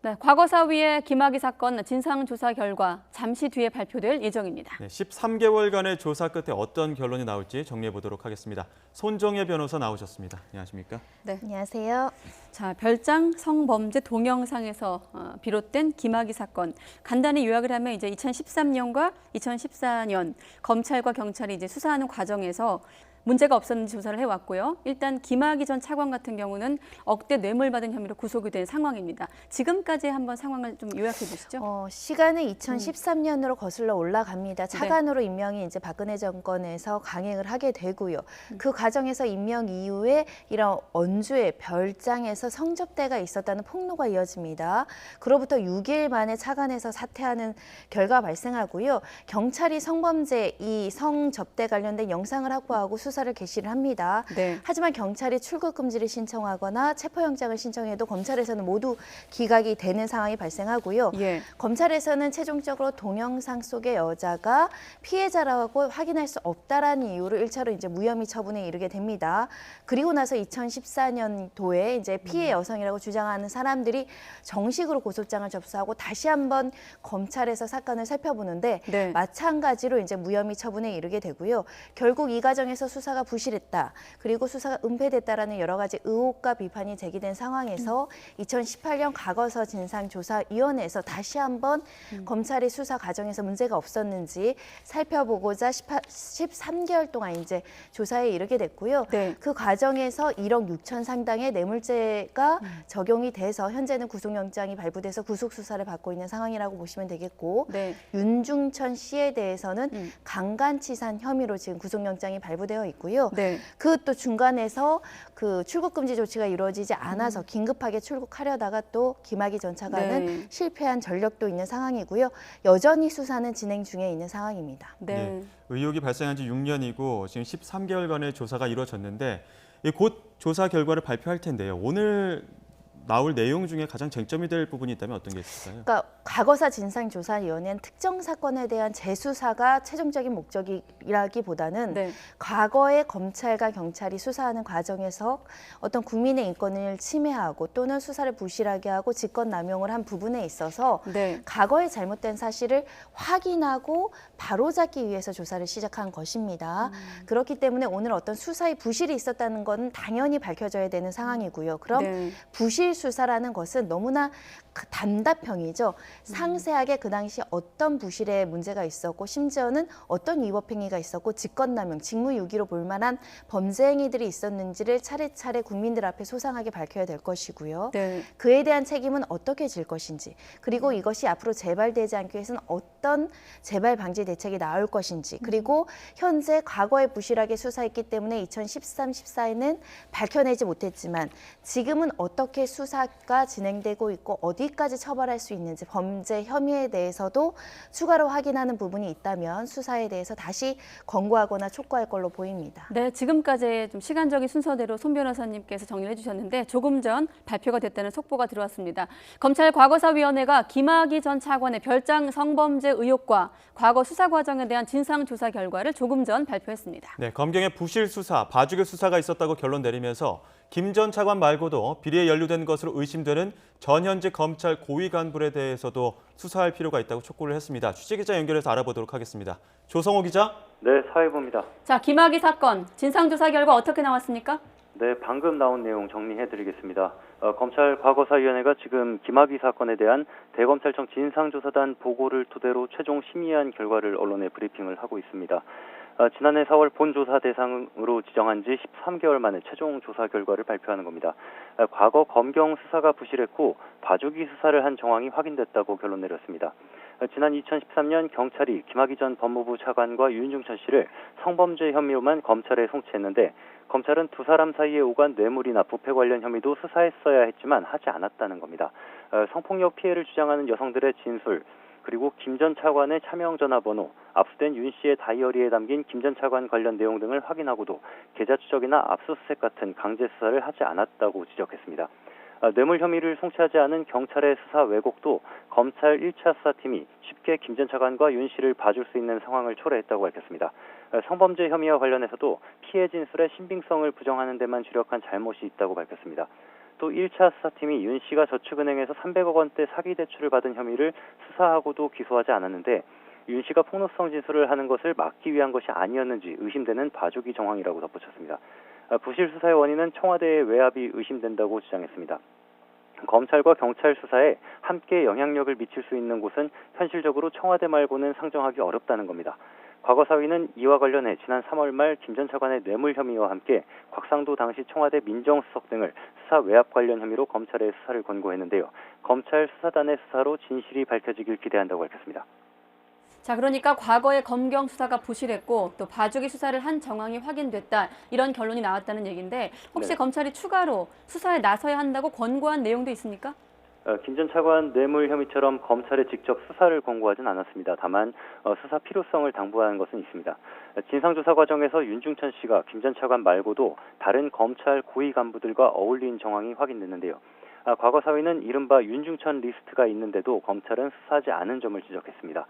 네, 과거사위의 김학의 사건 진상조사 결과 잠시 뒤에 발표될 예정입니다. 네, 13개월간의 조사 끝에 어떤 결론이 나올지 정리해보도록 하겠습니다. 손정혜 변호사 나오셨습니다. 안녕하십니까? 네, 안녕하세요. 자, 별장 성범죄 동영상에서 비롯된 김학의 사건. 간단히 요약을 하면 이제 2013년과 2014년 검찰과 경찰이 이제 수사하는 과정에서 문제가 없었는지 조사를 해왔고요. 일단 김학의 전 차관 같은 경우는 억대 뇌물 받은 혐의로 구속이 된 상황입니다. 지금까지 한번 상황을 좀 요약해 주시죠. 시간은 2013년으로 거슬러 올라갑니다. 차관으로 임명이 이제 박근혜 정권에서 강행을 하게 되고요. 그 과정에서 임명 이후에 이런 원주의 별장에서 성접대가 있었다는 폭로가 이어집니다. 그로부터 6일 만에 차관에서 사퇴하는 결과가 발생하고요. 경찰이 성범죄, 이 성접대 관련된 영상을 확보하고 수사를 개시를 합니다. 네. 하지만 경찰이 출국 금지를 신청하거나 체포영장을 신청해도 검찰에서는 모두 기각이 되는 상황이 발생하고요. 예. 검찰에서는 최종적으로 동영상 속의 여자가 피해자라고 확인할 수 없다라는 이유로 1차로 이제 무혐의 처분에 이르게 됩니다. 그리고 나서 2014년도에 이제 피해 여성이라고 주장하는 사람들이 정식으로 고소장을 접수하고 다시 한번 검찰에서 사건을 살펴보는데 네. 마찬가지로 이제 무혐의 처분에 이르게 되고요. 결국 이 과정에서 수사가 부실했다. 그리고 수사가 은폐됐다라는 여러 가지 의혹과 비판이 제기된 상황에서 2018년 과거사 진상조사위원회에서 다시 한번 검찰이 수사 과정에서 문제가 없었는지 살펴보고자 13개월 동안 이제 조사에 이르게 됐고요. 네. 그 과정에서 1억 6천 상당의 뇌물죄가 적용이 돼서 현재는 구속영장이 발부돼서 구속수사를 받고 있는 상황이라고 보시면 되겠고 네. 윤중천 씨에 대해서는 강간치산 혐의로 지금 구속영장이 발부되어 있고요. 네. 그 또 중간에서 그 출국 금지 조치가 이루어지지 않아서 긴급하게 출국하려다가 또 김학의 전 차관은 네. 실패한 전력도 있는 상황이고요. 여전히 수사는 진행 중에 있는 상황입니다. 네. 의혹이 발생한 지 6년이고 지금 13개월간의 조사가 이루어졌는데 곧 조사 결과를 발표할 텐데요. 오늘 나올 내용 중에 가장 쟁점이 될 부분이 있다면 어떤 게 있을까요? 그러니까 과거사 진상조사위원회는 특정 사건에 대한 재수사가 최종적인 목적이라기보다는 네. 과거에 검찰과 경찰이 수사하는 과정에서 어떤 국민의 인권을 침해하고 또는 수사를 부실하게 하고 직권남용을 한 부분에 있어서 네. 과거의 잘못된 사실을 확인하고 바로잡기 위해서 조사를 시작한 것입니다. 그렇기 때문에 오늘 어떤 수사의 부실이 있었다는 건 당연히 밝혀져야 되는 상황이고요. 그럼 네. 부실 수사라는 것은 너무나 단답형이죠. 상세하게 그 당시 어떤 부실의 문제가 있었고 심지어는 어떤 위법행위가 있었고 직권남용, 직무유기로 볼 만한 범죄 행위들이 있었는지를 차례차례 국민들 앞에 소상하게 밝혀야 될 것이고요. 네. 그에 대한 책임은 어떻게 질 것인지 그리고 이것이 앞으로 재발되지 않기 위해서는 어떤 재발 방지 대책이 나올 것인지 그리고 현재 과거에 부실하게 수사했기 때문에 2013, 14에는 밝혀내지 못했지만 지금은 어떻게 수사가 진행되고 있고 어디까지 처벌할 수 있는지 범죄 혐의에 대해서도 추가로 확인하는 부분이 있다면 수사에 대해서 다시 권고하거나 촉구할 걸로 보입니다. 네, 지금까지 좀 시간적인 순서대로 손 변호사님께서 정리를 해주셨는데 조금 전 발표가 됐다는 속보가 들어왔습니다. 검찰 과거사위원회가 김학의 전 차관의 별장 성범죄 의혹과 과거 수사 과정에 대한 진상조사 결과를 조금 전 발표했습니다. 네, 검경의 부실 수사, 봐주기 수사가 있었다고 결론 내리면서 김 전 차관 말고도 비리에 연루된 것으로 의심되는 전현직 검찰 고위 간부에 대해서도 수사할 필요가 있다고 촉구를 했습니다. 취재기자 연결해서 알아보도록 하겠습니다. 조성호 기자. 네, 사회부입니다. 자, 김학의 사건 진상조사 결과 어떻게 나왔습니까? 네, 방금 나온 내용 정리해드리겠습니다. 검찰 과거사위원회가 지금 김학의 사건에 대한 대검찰청 진상조사단 보고를 토대로 최종 심의한 결과를 언론에 브리핑을 하고 있습니다. 지난해 4월 본조사 대상으로 지정한 지 13개월 만에 최종 조사 결과를 발표하는 겁니다. 과거 검경 수사가 부실했고 봐주기 수사를 한 정황이 확인됐다고 결론 내렸습니다. 지난 2013년 경찰이 김학의 전 법무부 차관과 윤중천 씨를 성범죄 혐의로만 검찰에 송치했는데 검찰은 두 사람 사이에 오간 뇌물이나 부패 관련 혐의도 수사했어야 했지만 하지 않았다는 겁니다. 성폭력 피해를 주장하는 여성들의 진술, 그리고 김 전 차관의 차명 전화번호, 압수된 윤 씨의 다이어리에 담긴 김 전 차관 관련 내용 등을 확인하고도 계좌 추적이나 압수수색 같은 강제 수사를 하지 않았다고 지적했습니다. 뇌물 혐의를 송치하지 않은 경찰의 수사 왜곡도 검찰 1차 수사팀이 쉽게 김 전 차관과 윤 씨를 봐줄 수 있는 상황을 초래했다고 밝혔습니다. 성범죄 혐의와 관련해서도 피해 진술의 신빙성을 부정하는 데만 주력한 잘못이 있다고 밝혔습니다. 또 1차 수사팀이 윤 씨가 저축은행에서 300억 원대 사기 대출을 받은 혐의를 수사하고도 기소하지 않았는데 윤 씨가 폭로성 진술을 하는 것을 막기 위한 것이 아니었는지 의심되는 봐주기 정황이라고 덧붙였습니다. 부실 수사의 원인은 청와대의 외압이 의심된다고 주장했습니다. 검찰과 경찰 수사에 함께 영향력을 미칠 수 있는 곳은 현실적으로 청와대 말고는 상정하기 어렵다는 겁니다. 과거사위는 이와 관련해 지난 3월 말 김 전 차관의 뇌물 혐의와 함께 곽상도 당시 청와대 민정수석 등을 수사 외압 관련 혐의로 검찰에 수사를 권고했는데요. 검찰 수사단의 수사로 진실이 밝혀지길 기대한다고 밝혔습니다. 자, 그러니까 과거에 검경 수사가 부실했고 또 봐주기 수사를 한 정황이 확인됐다. 이런 결론이 나왔다는 얘기인데 혹시 네. 검찰이 추가로 수사에 나서야 한다고 권고한 내용도 있습니까? 김 전 차관 뇌물 혐의처럼 검찰에 직접 수사를 권고하진 않았습니다. 다만 수사 필요성을 당부하는 것은 있습니다. 진상조사 과정에서 윤중천 씨가 김 전 차관 말고도 다른 검찰 고위 간부들과 어울린 정황이 확인됐는데요. 과거사위는 이른바 윤중천 리스트가 있는데도 검찰은 수사하지 않은 점을 지적했습니다.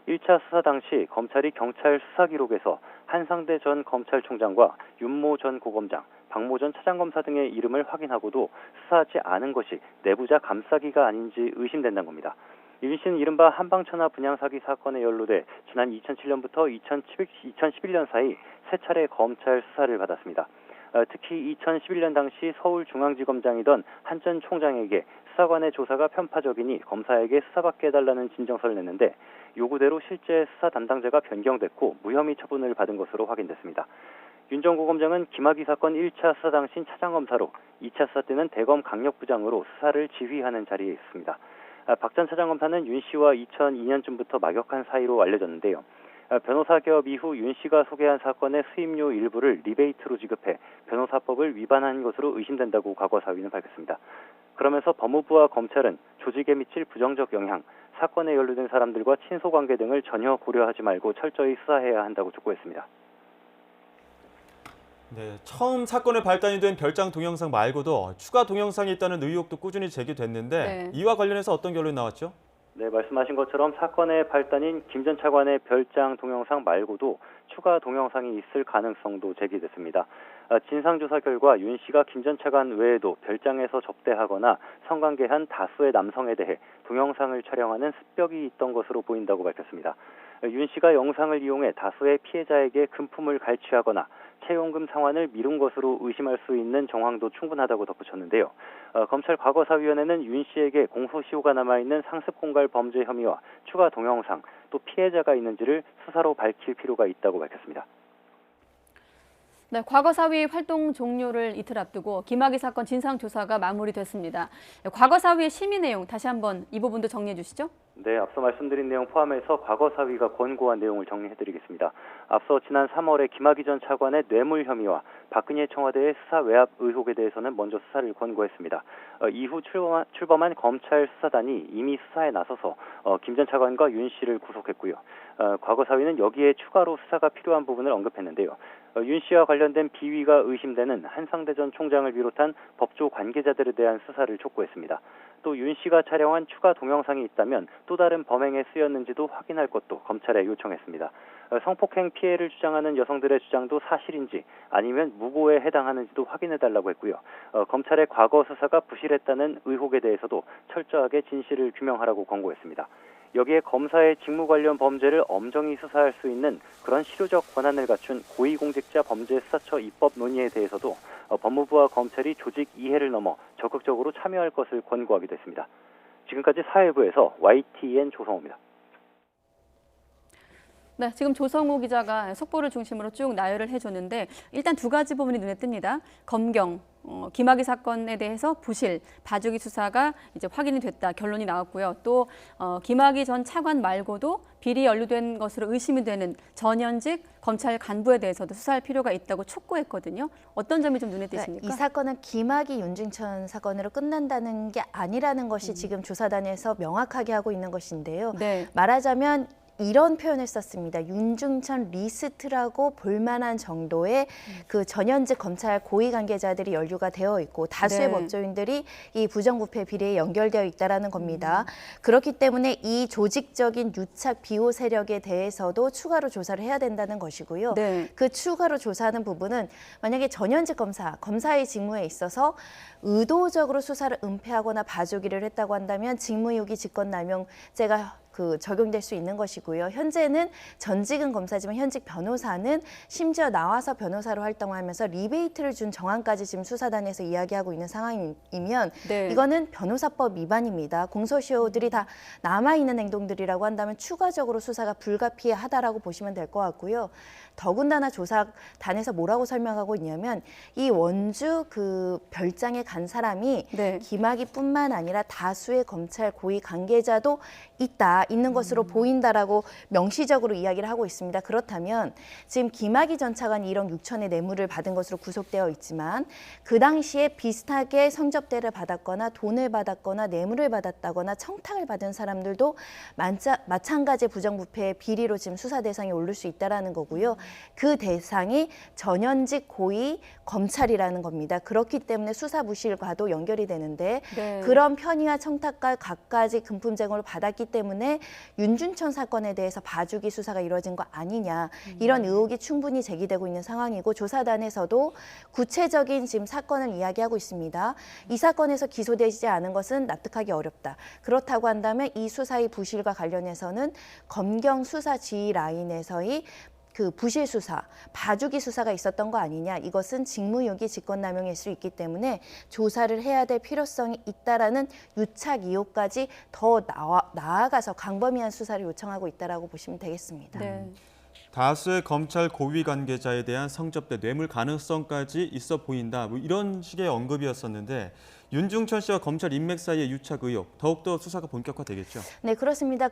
1차 수사 당시 검찰이 경찰 수사 기록에서 한상대 전 검찰총장과 윤모 전 고검장, 박모 전 차장검사 등의 이름을 확인하고도 수사하지 않은 것이 내부자 감싸기가 아닌지 의심된다는 겁니다. 윤 씨는 이른바 한방천하 분양 사기 사건에 연루돼 지난 2007년부터 2011년 사이 세 차례 검찰 수사를 받았습니다. 특히 2011년 당시 서울중앙지검장이던 한 전 총장에게 수사관의 조사가 편파적이니 검사에게 수사받게 해달라는 진정서를 냈는데 요구대로 실제 수사 담당자가 변경됐고 무혐의 처분을 받은 것으로 확인됐습니다. 윤 전 고검장은 김학의 사건 1차 수사 당시 차장검사로 2차 수사 때는 대검 강력부장으로 수사를 지휘하는 자리에 있습니다. 박 전 차장검사는 윤 씨와 2002년쯤부터 막역한 사이로 알려졌는데요. 변호사 개업 이후 윤 씨가 소개한 사건의 수임료 일부를 리베이트로 지급해 변호사법을 위반한 것으로 의심된다고 과거 사위는 밝혔습니다. 그러면서 법무부와 검찰은 조직에 미칠 부정적 영향, 사건에 연루된 사람들과 친소관계 등을 전혀 고려하지 말고 철저히 수사해야 한다고 촉구했습니다. 네, 처음 사건의 발단이 된 별장 동영상 말고도 추가 동영상이 있다는 의혹도 꾸준히 제기됐는데 네. 이와 관련해서 어떤 결론이 나왔죠? 네, 말씀하신 것처럼 사건의 발단인 김 전 차관의 별장 동영상 말고도 추가 동영상이 있을 가능성도 제기됐습니다. 진상조사 결과 윤 씨가 김 전 차관 외에도 별장에서 접대하거나 성관계한 다수의 남성에 대해 동영상을 촬영하는 습격이 있던 것으로 보인다고 밝혔습니다. 윤 씨가 영상을 이용해 다수의 피해자에게 금품을 갈취하거나 채용금 상환을 미룬 것으로 의심할 수 있는 정황도 충분하다고 덧붙였는데요. 검찰 과거사위원회는 윤 씨에게 공소시효가 남아있는 상습공갈 범죄 혐의와 추가 동영상, 또 피해자가 있는지를 수사로 밝힐 필요가 있다고 밝혔습니다. 네, 과거사위 활동 종료를 이틀 앞두고 김학의 사건 진상조사가 마무리됐습니다. 과거사위의 심의 내용 다시 한번 이 부분도 정리해 주시죠. 네, 앞서 말씀드린 내용 포함해서 과거사위가 권고한 내용을 정리해드리겠습니다. 앞서 지난 3월에 김학의 전 차관의 뇌물 혐의와 박근혜 청와대의 수사 외압 의혹에 대해서는 먼저 수사를 권고했습니다. 이후 출범한 검찰 수사단이 이미 수사에 나서서 김 전 차관과 윤 씨를 구속했고요. 과거사위는 여기에 추가로 수사가 필요한 부분을 언급했는데요. 윤 씨와 관련된 비위가 의심되는 한상대 전 총장을 비롯한 법조 관계자들에 대한 수사를 촉구했습니다. 또 윤 씨가 촬영한 추가 동영상이 있다면 또 다른 범행에 쓰였는지도 확인할 것도 검찰에 요청했습니다. 성폭행 피해를 주장하는 여성들의 주장도 사실인지 아니면 무고에 해당하는지도 확인해달라고 했고요. 검찰의 과거 수사가 부실했다는 의혹에 대해서도 철저하게 진실을 규명하라고 권고했습니다. 여기에 검사의 직무 관련 범죄를 엄정히 수사할 수 있는 그런 실효적 권한을 갖춘 고위공직자 범죄수사처 입법 논의에 대해서도 법무부와 검찰이 조직 이해를 넘어 적극적으로 참여할 것을 권고하기도 했습니다. 지금까지 사회부에서 YTN 조성호입니다. 네, 지금 조성호 기자가 속보를 중심으로 쭉 나열을 해줬는데 일단 두 가지 부분이 눈에 띕니다. 검경, 김학의 사건에 대해서 부실, 봐주기 수사가 이제 확인이 됐다, 결론이 나왔고요. 또 김학의 전 차관 말고도 비리 연루된 것으로 의심이 되는 전현직 검찰 간부에 대해서도 수사할 필요가 있다고 촉구했거든요. 어떤 점이 좀 눈에 띄십니까? 이 사건은 김학의 윤중천 사건으로 끝난다는 게 아니라는 것이 지금 조사단에서 명확하게 하고 있는 것인데요. 네. 말하자면 이런 표현을 썼습니다. 윤중천 리스트라고 볼만한 정도의 그 전현직 검찰 고위 관계자들이 연루가 되어 있고 다수의 네. 법조인들이 이 부정부패 비리에 연결되어 있다라는 겁니다. 그렇기 때문에 이 조직적인 유착 비호 세력에 대해서도 추가로 조사를 해야 된다는 것이고요. 네. 그 추가로 조사하는 부분은 만약에 전현직 검사의 직무에 있어서 의도적으로 수사를 은폐하거나 봐주기를 했다고 한다면 직무유기 직권남용죄가 적용될 수 있는 것이고요. 현재는 전직은 검사지만 현직 변호사는 심지어 나와서 변호사로 활동하면서 리베이트를 준 정황까지 지금 수사단에서 이야기하고 있는 상황이면 네. 이거는 변호사법 위반입니다. 공소시효들이 다 남아있는 행동들이라고 한다면 추가적으로 수사가 불가피하다라고 보시면 될 것 같고요. 더군다나 조사단에서 뭐라고 설명하고 있냐면 이 원주 그 별장에 간 사람이 네. 김학의뿐만 아니라 다수의 검찰 고위 관계자도 있는 것으로 보인다라고 명시적으로 이야기를 하고 있습니다. 그렇다면 지금 김학의 전 차관이 1억 6천의 뇌물을 받은 것으로 구속되어 있지만 그 당시에 비슷하게 성접대를 받았거나 돈을 받았거나 뇌물을 받았다거나 청탁을 받은 사람들도 마찬가지 부정부패 비리로 지금 수사 대상에 오를 수 있다는 거고요. 그 대상이 전현직 고위 검찰이라는 겁니다. 그렇기 때문에 수사 부실과도 연결이 되는데 네. 그런 편의와 청탁과 갖가지 금품 제공을 받았기 때문에 윤중천 사건에 대해서 봐주기 수사가 이루어진 거 아니냐 이런 의혹이 충분히 제기되고 있는 상황이고 조사단에서도 구체적인 지금 사건을 이야기하고 있습니다. 이 사건에서 기소되지 않은 것은 납득하기 어렵다. 그렇다고 한다면 이 수사의 부실과 관련해서는 검경 수사 지휘 라인에서의 그 부실 수사, 봐주기 수사가 있었던 거 아니냐. 이것은 직무유기 직권남용일 수 있기 때문에 조사를 해야 될 필요성이 있다라는 유착 의혹까지 더 나아가서 광범위한 수사를 요청하고 있다라고 보시면 되겠습니다. 네. 다수의 검찰 고위 관계자에 대한 성접대 뇌물 가능성까지 있어 보인다. 뭐 이런 식의 언급이었었는데 윤중천 씨와 검찰 인맥 사이의 유착 의혹 더욱더 수사가 본격화되겠죠. 네, 그렇습니다.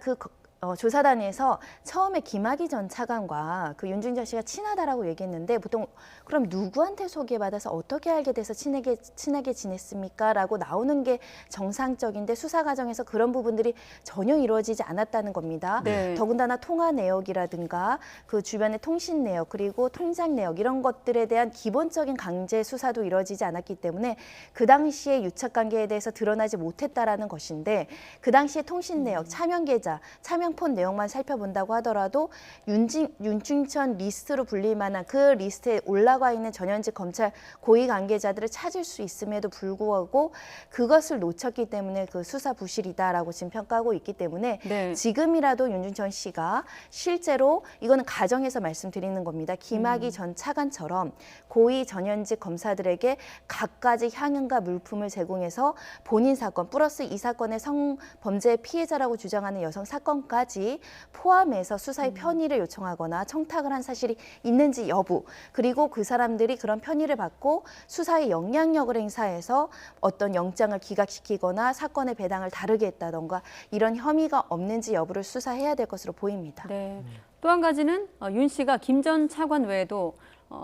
조사단에서 처음에 김학의 전 차관과 그 윤중천 씨가 친하다라고 얘기했는데 보통 그럼 누구한테 소개받아서 어떻게 알게 돼서 친하게 지냈습니까? 라고 나오는 게 정상적인데 수사 과정에서 그런 부분들이 전혀 이루어지지 않았다는 겁니다. 네. 더군다나 통화 내역이라든가 그 주변의 통신 내역 그리고 통장 내역 이런 것들에 대한 기본적인 강제 수사도 이루어지지 않았기 때문에 그 당시에 유착 관계에 대해서 드러나지 못했다라는 것인데 그 당시에 통신 내역, 차명 계좌, 차명 폰 내용만 살펴본다고 하더라도 윤중천 리스트로 불릴 만한 그 리스트에 올라가 있는 전현직 검찰 고위 관계자들을 찾을 수 있음에도 불구하고 그것을 놓쳤기 때문에 그 수사 부실이다라고 지금 평가하고 있기 때문에 네. 지금이라도 윤중천 씨가 실제로 이거는 가정에서 말씀드리는 겁니다. 김학의 전 차관처럼 고위 전현직 검사들에게 갖가지 향응과 물품을 제공해서 본인 사건 플러스 이 사건의 성범죄 피해자라고 주장하는 여성 사건까지 포함해서 수사의 편의를 요청하거나 청탁을 한 사실이 있는지 여부 그리고 그 사람들이 그런 편의를 받고 수사의 영향력을 행사해서 어떤 영장을 기각시키거나 사건의 배당을 다르게 했다던가 이런 혐의가 없는지 여부를 수사해야 될 것으로 보입니다. 네. 또 한 가지는 윤 씨가 김 전 차관 외에도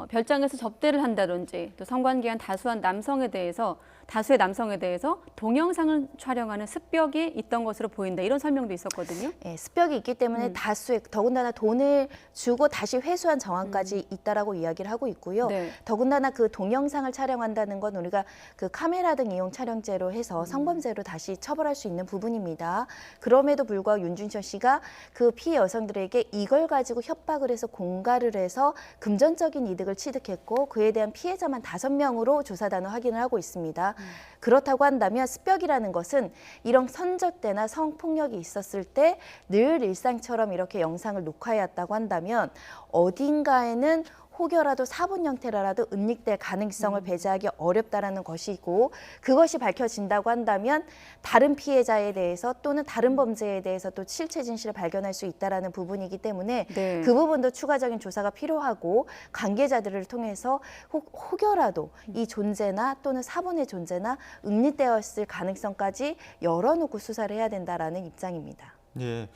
별장에서 접대를 한다든지 또 성관계한 다수의 남성에 대해서 동영상을 촬영하는 습벽이 있던 것으로 보인다. 이런 설명도 있었거든요. 네, 습벽이 있기 때문에 다수의 더군다나 돈을 주고 다시 회수한 정황까지 있다라고 이야기를 하고 있고요. 네. 더군다나 그 동영상을 촬영한다는 건 우리가 그 카메라 등 이용 촬영죄로 해서 성범죄로 다시 처벌할 수 있는 부분입니다. 그럼에도 불구하고 윤중천 씨가 그 피해 여성들에게 이걸 가지고 협박을 해서 공갈을 해서 금전적인 이득을 취득했고 그에 대한 피해자만 5명으로 조사단은 확인을 하고 있습니다. 그렇다고 한다면 습벽이라는 것은 이런 선저 때나 성폭력이 있었을 때 늘 일상처럼 이렇게 영상을 녹화해왔다고 한다면 어딘가에는 혹여라도 사본 형태라도 은닉될 가능성을 배제하기 어렵다라는 것이고 그것이 밝혀진다고 한다면 다른 피해자에 대해서 또는 다른 범죄에 대해서 또 실체 진실을 발견할 수 있다라는 부분이기 때문에 네. 그 부분도 추가적인 조사가 필요하고 관계자들을 통해서 혹여라도 이 존재나 또는 사본의 존재나 은닉되었을 가능성까지 열어놓고 수사를 해야 된다라는 입장입니다. 예.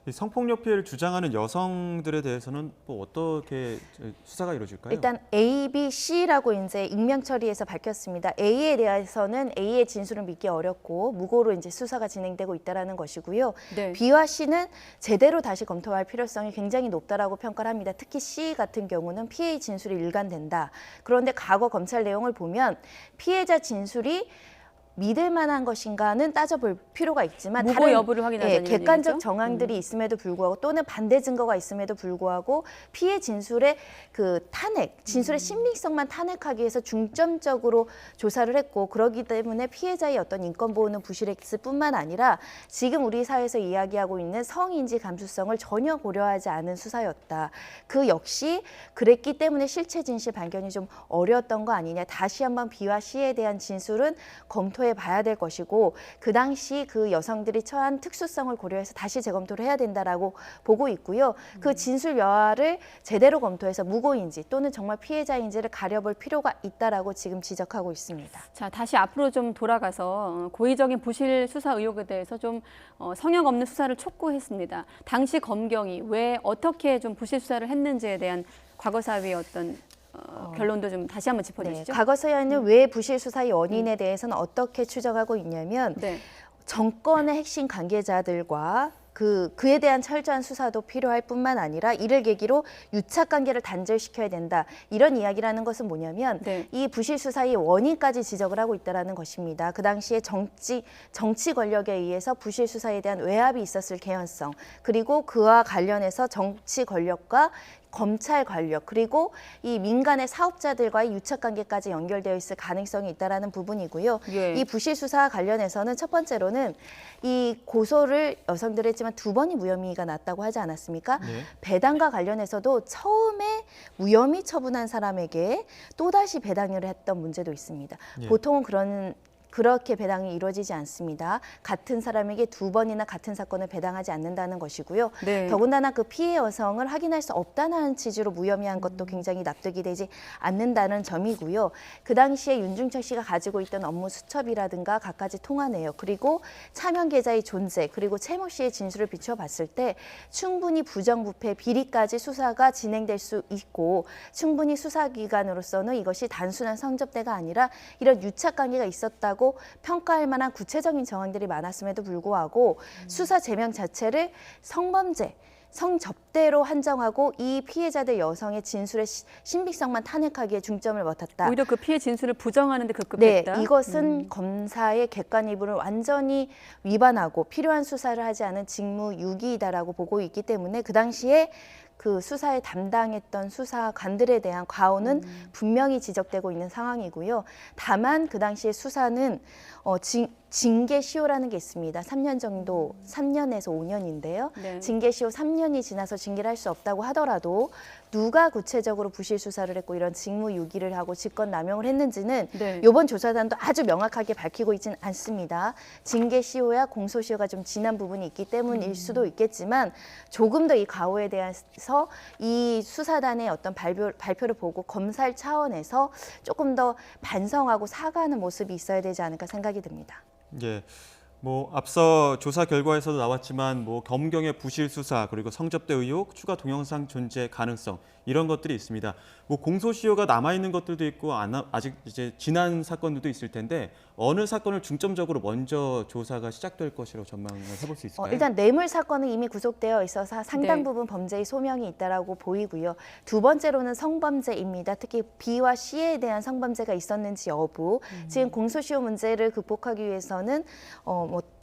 이 성폭력 피해를 주장하는 여성들에 대해서는 뭐 어떻게 수사가 이루어질까요? 일단 A, B, C라고 이제 익명 처리해서 밝혔습니다. A에 대해서는 A의 진술을 믿기 어렵고 무고로 이제 수사가 진행되고 있다라는 것이고요. 네. B와 C는 제대로 다시 검토할 필요성이 굉장히 높다라고 평가를 합니다. 특히 C 같은 경우는 피해의 진술이 일관된다. 그런데 과거 검찰 내용을 보면 피해자 진술이 믿을 만한 것인가는 따져볼 필요가 있지만 무고 여부를 확인하자는 객관적 얘기죠? 정황들이 있음에도 불구하고 또는 반대 증거가 있음에도 불구하고 피해 진술의 그 탄핵, 진술의 신빙성만 탄핵하기 위해서 중점적으로 조사를 했고 그러기 때문에 피해자의 어떤 인권 보호는 부실했을 뿐만 아니라 지금 우리 사회에서 이야기하고 있는 성인지 감수성을 전혀 고려하지 않은 수사였다. 그 역시 그랬기 때문에 실체 진실 발견이 좀 어려웠던 거 아니냐. 다시 한번 B와 C에 대한 진술은 검토해 봐야 될 것이고 그 당시 그 여성들이 처한 특수성을 고려해서 다시 재검토를 해야 된다라고 보고 있고요. 그 진술 여하를 제대로 검토해서 무고인지 또는 정말 피해자인지를 가려볼 필요가 있다라고 지금 지적하고 있습니다. 자, 다시 앞으로 좀 돌아가서 고의적인 부실 수사 의혹에 대해서 좀 성역 없는 수사를 촉구했습니다. 당시 검경이 왜 어떻게 좀 부실 수사를 했는지에 대한 과거사위의 어떤 결론도 좀 다시 한번 짚어주시죠. 네, 과거사위는 왜 부실 수사의 원인에 대해서는 어떻게 추정하고 있냐면 네. 정권의 핵심 관계자들과 그에 대한 철저한 수사도 필요할 뿐만 아니라 이를 계기로 유착 관계를 단절시켜야 된다. 이런 이야기라는 것은 뭐냐면 네. 이 부실 수사의 원인까지 지적을 하고 있다는 것입니다. 그 당시에 정치 권력에 의해서 부실 수사에 대한 외압이 있었을 개연성 그리고 그와 관련해서 정치 권력과 검찰 권력 그리고 이 민간의 사업자들과의 유착 관계까지 연결되어 있을 가능성이 있다라는 부분이고요. 예. 이 부실 수사와 관련해서는 첫 번째로는 이 고소를 여성들이 했지만 2번이 무혐의가 났다고 하지 않았습니까? 네. 배당과 관련해서도 처음에 무혐의 처분한 사람에게 또다시 배당을 했던 문제도 있습니다. 예. 보통은 그런 그렇게 배당이 이루어지지 않습니다. 같은 사람에게 2번이나 같은 사건을 배당하지 않는다는 것이고요. 네. 더군다나 그 피해 여성을 확인할 수 없다는 취지로 무혐의한 것도 굉장히 납득이 되지 않는다는 점이고요. 그 당시에 윤중천 씨가 가지고 있던 업무 수첩이라든가 갖가지 통화 내역, 그리고 차명 계좌의 존재, 그리고 채모 씨의 진술을 비춰봤을 때 충분히 부정부패 비리까지 수사가 진행될 수 있고, 충분히 수사기관으로서는 이것이 단순한 성접대가 아니라 이런 유착관계가 있었다고 평가할 만한 구체적인 정황들이 많았음에도 불구하고 수사 제명 자체를 성범죄, 성접대로 한정하고 이 피해자들 여성의 진술의 신빙성만 탄핵하기에 중점을 맡았다. 오히려 그 피해 진술을 부정하는 데 급급했다. 네, 이것은 검사의 객관이불을 완전히 위반하고 필요한 수사를 하지 않은 직무유기이다라고 보고 있기 때문에 그 당시에 그 수사에 담당했던 수사관들에 대한 과오는 분명히 지적되고 있는 상황이고요. 다만 그 당시에 수사는 징계시효라는 게 있습니다. 3년 정도, 3년에서 5년인데요. 네. 징계시효 3년이 지나서 징계를 할 수 없다고 하더라도 누가 구체적으로 부실 수사를 했고 이런 직무유기를 하고 직권남용을 했는지는 네. 이번 조사단도 아주 명확하게 밝히고 있지는 않습니다. 징계시효야 공소시효가 좀 지난 부분이 있기 때문일 수도 있겠지만 조금 더 이 과오에 대해서 이 수사단의 어떤 발표를 보고 검찰 차원에서 조금 더 반성하고 사과하는 모습이 있어야 되지 않을까 생각이 듭니다. 예. 앞서 조사 결과에서도 나왔지만 검경의 부실 수사, 그리고 성접대 의혹, 추가 동영상 존재 가능성, 이런 것들이 있습니다. 공소시효가 남아 있는 것들도 있고 아직 이제 지난 사건들도 있을 텐데 어느 사건을 중점적으로 먼저 조사가 시작될 것이라고 전망을 해볼 수 있을까요? 일단 뇌물 사건은 이미 구속되어 있어서 상당 네. 부분 범죄의 소명이 있다라고 보이고요. 두 번째로는 성범죄입니다. 특히 B와 C에 대한 성범죄가 있었는지 여부. 지금 공소시효 문제를 극복하기 위해서는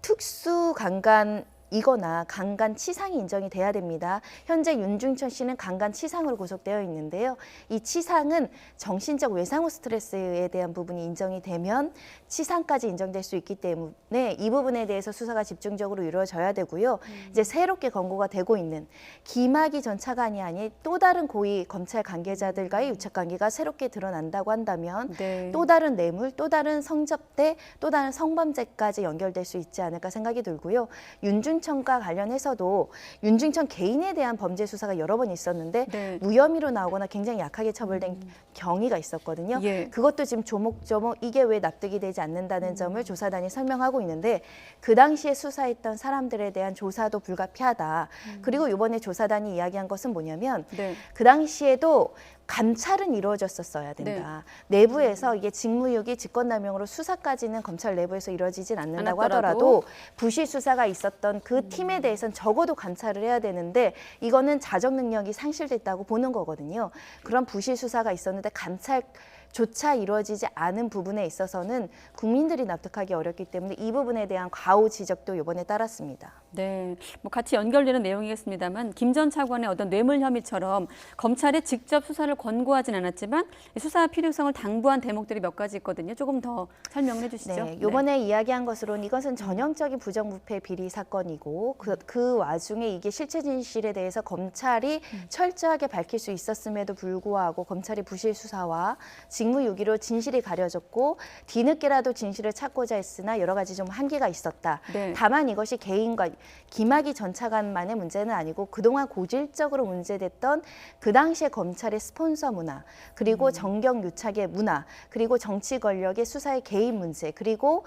특수 강간이거나 강간치상이 인정이 돼야 됩니다. 현재 윤중천 씨는 강간치상으로 구속되어 있는데요. 이 치상은 정신적 외상후 스트레스에 대한 부분이 인정이 되면 치상까지 인정될 수 있기 때문에 이 부분에 대해서 수사가 집중적으로 이루어져야 되고요. 이제 새롭게 권고가 되고 있는 김학의 전 차관이 아닌 또 다른 고위 검찰 관계자들과의 유착관계가 새롭게 드러난다고 한다면 네. 또 다른 뇌물, 또 다른 성접대, 또 다른 성범죄까지 연결될 수 있지 않을까 생각이 들고요. 윤중천과 관련해서도 윤중천 개인에 대한 범죄 수사가 여러 번 있었는데 네. 무혐의로 나오거나 굉장히 약하게 처벌된 경위가 있었거든요. 예. 그것도 지금 조목조목 이게 왜 납득이 되지 않는다는 점을 조사단이 설명하고 있는데 그 당시에 수사했던 사람들에 대한 조사도 불가피하다. 그리고 이번에 조사단이 이야기한 것은 뭐냐면 네. 그 당시에도 감찰은 이루어졌었어야 된다. 내부에서 이게 직무유기, 직권남용으로 수사까지는 검찰 내부에서 이루어지진 않는다고 하더라도 부실 수사가 있었던 그 팀에 대해서는 적어도 감찰을 해야 되는데 이거는 자정 능력이 상실됐다고 보는 거거든요. 그런 부실 수사가 있었는데 감찰조차 이루어지지 않은 부분에 있어서는 국민들이 납득하기 어렵기 때문에 이 부분에 대한 과오 지적도 이번에 따랐습니다. 네, 같이 연결되는 내용이겠습니다만 김 전 차관의 어떤 뇌물 혐의처럼 검찰에 직접 수사를 권고하진 않았지만 수사 필요성을 당부한 대목들이 몇 가지 있거든요. 조금 더 설명을 해주시죠. 네, 이번에 이야기한 것으로는 이것은 전형적인 부정부패 비리 사건이고 그 와중에 이게 실체 진실에 대해서 검찰이 철저하게 밝힐 수 있었음에도 불구하고 검찰이 부실 수사와 직무유기로 진실이 가려졌고 뒤늦게라도 진실을 찾고자 했으나 여러 가지 좀 한계가 있었다. 네. 다만 이것이 개인과 김학의 전 차관만의 문제는 아니고 그동안 고질적으로 문제됐던 그 당시에 검찰의 스폰서 문화, 그리고 정경유착의 문화, 그리고 정치 권력의 수사의 개입 문제, 그리고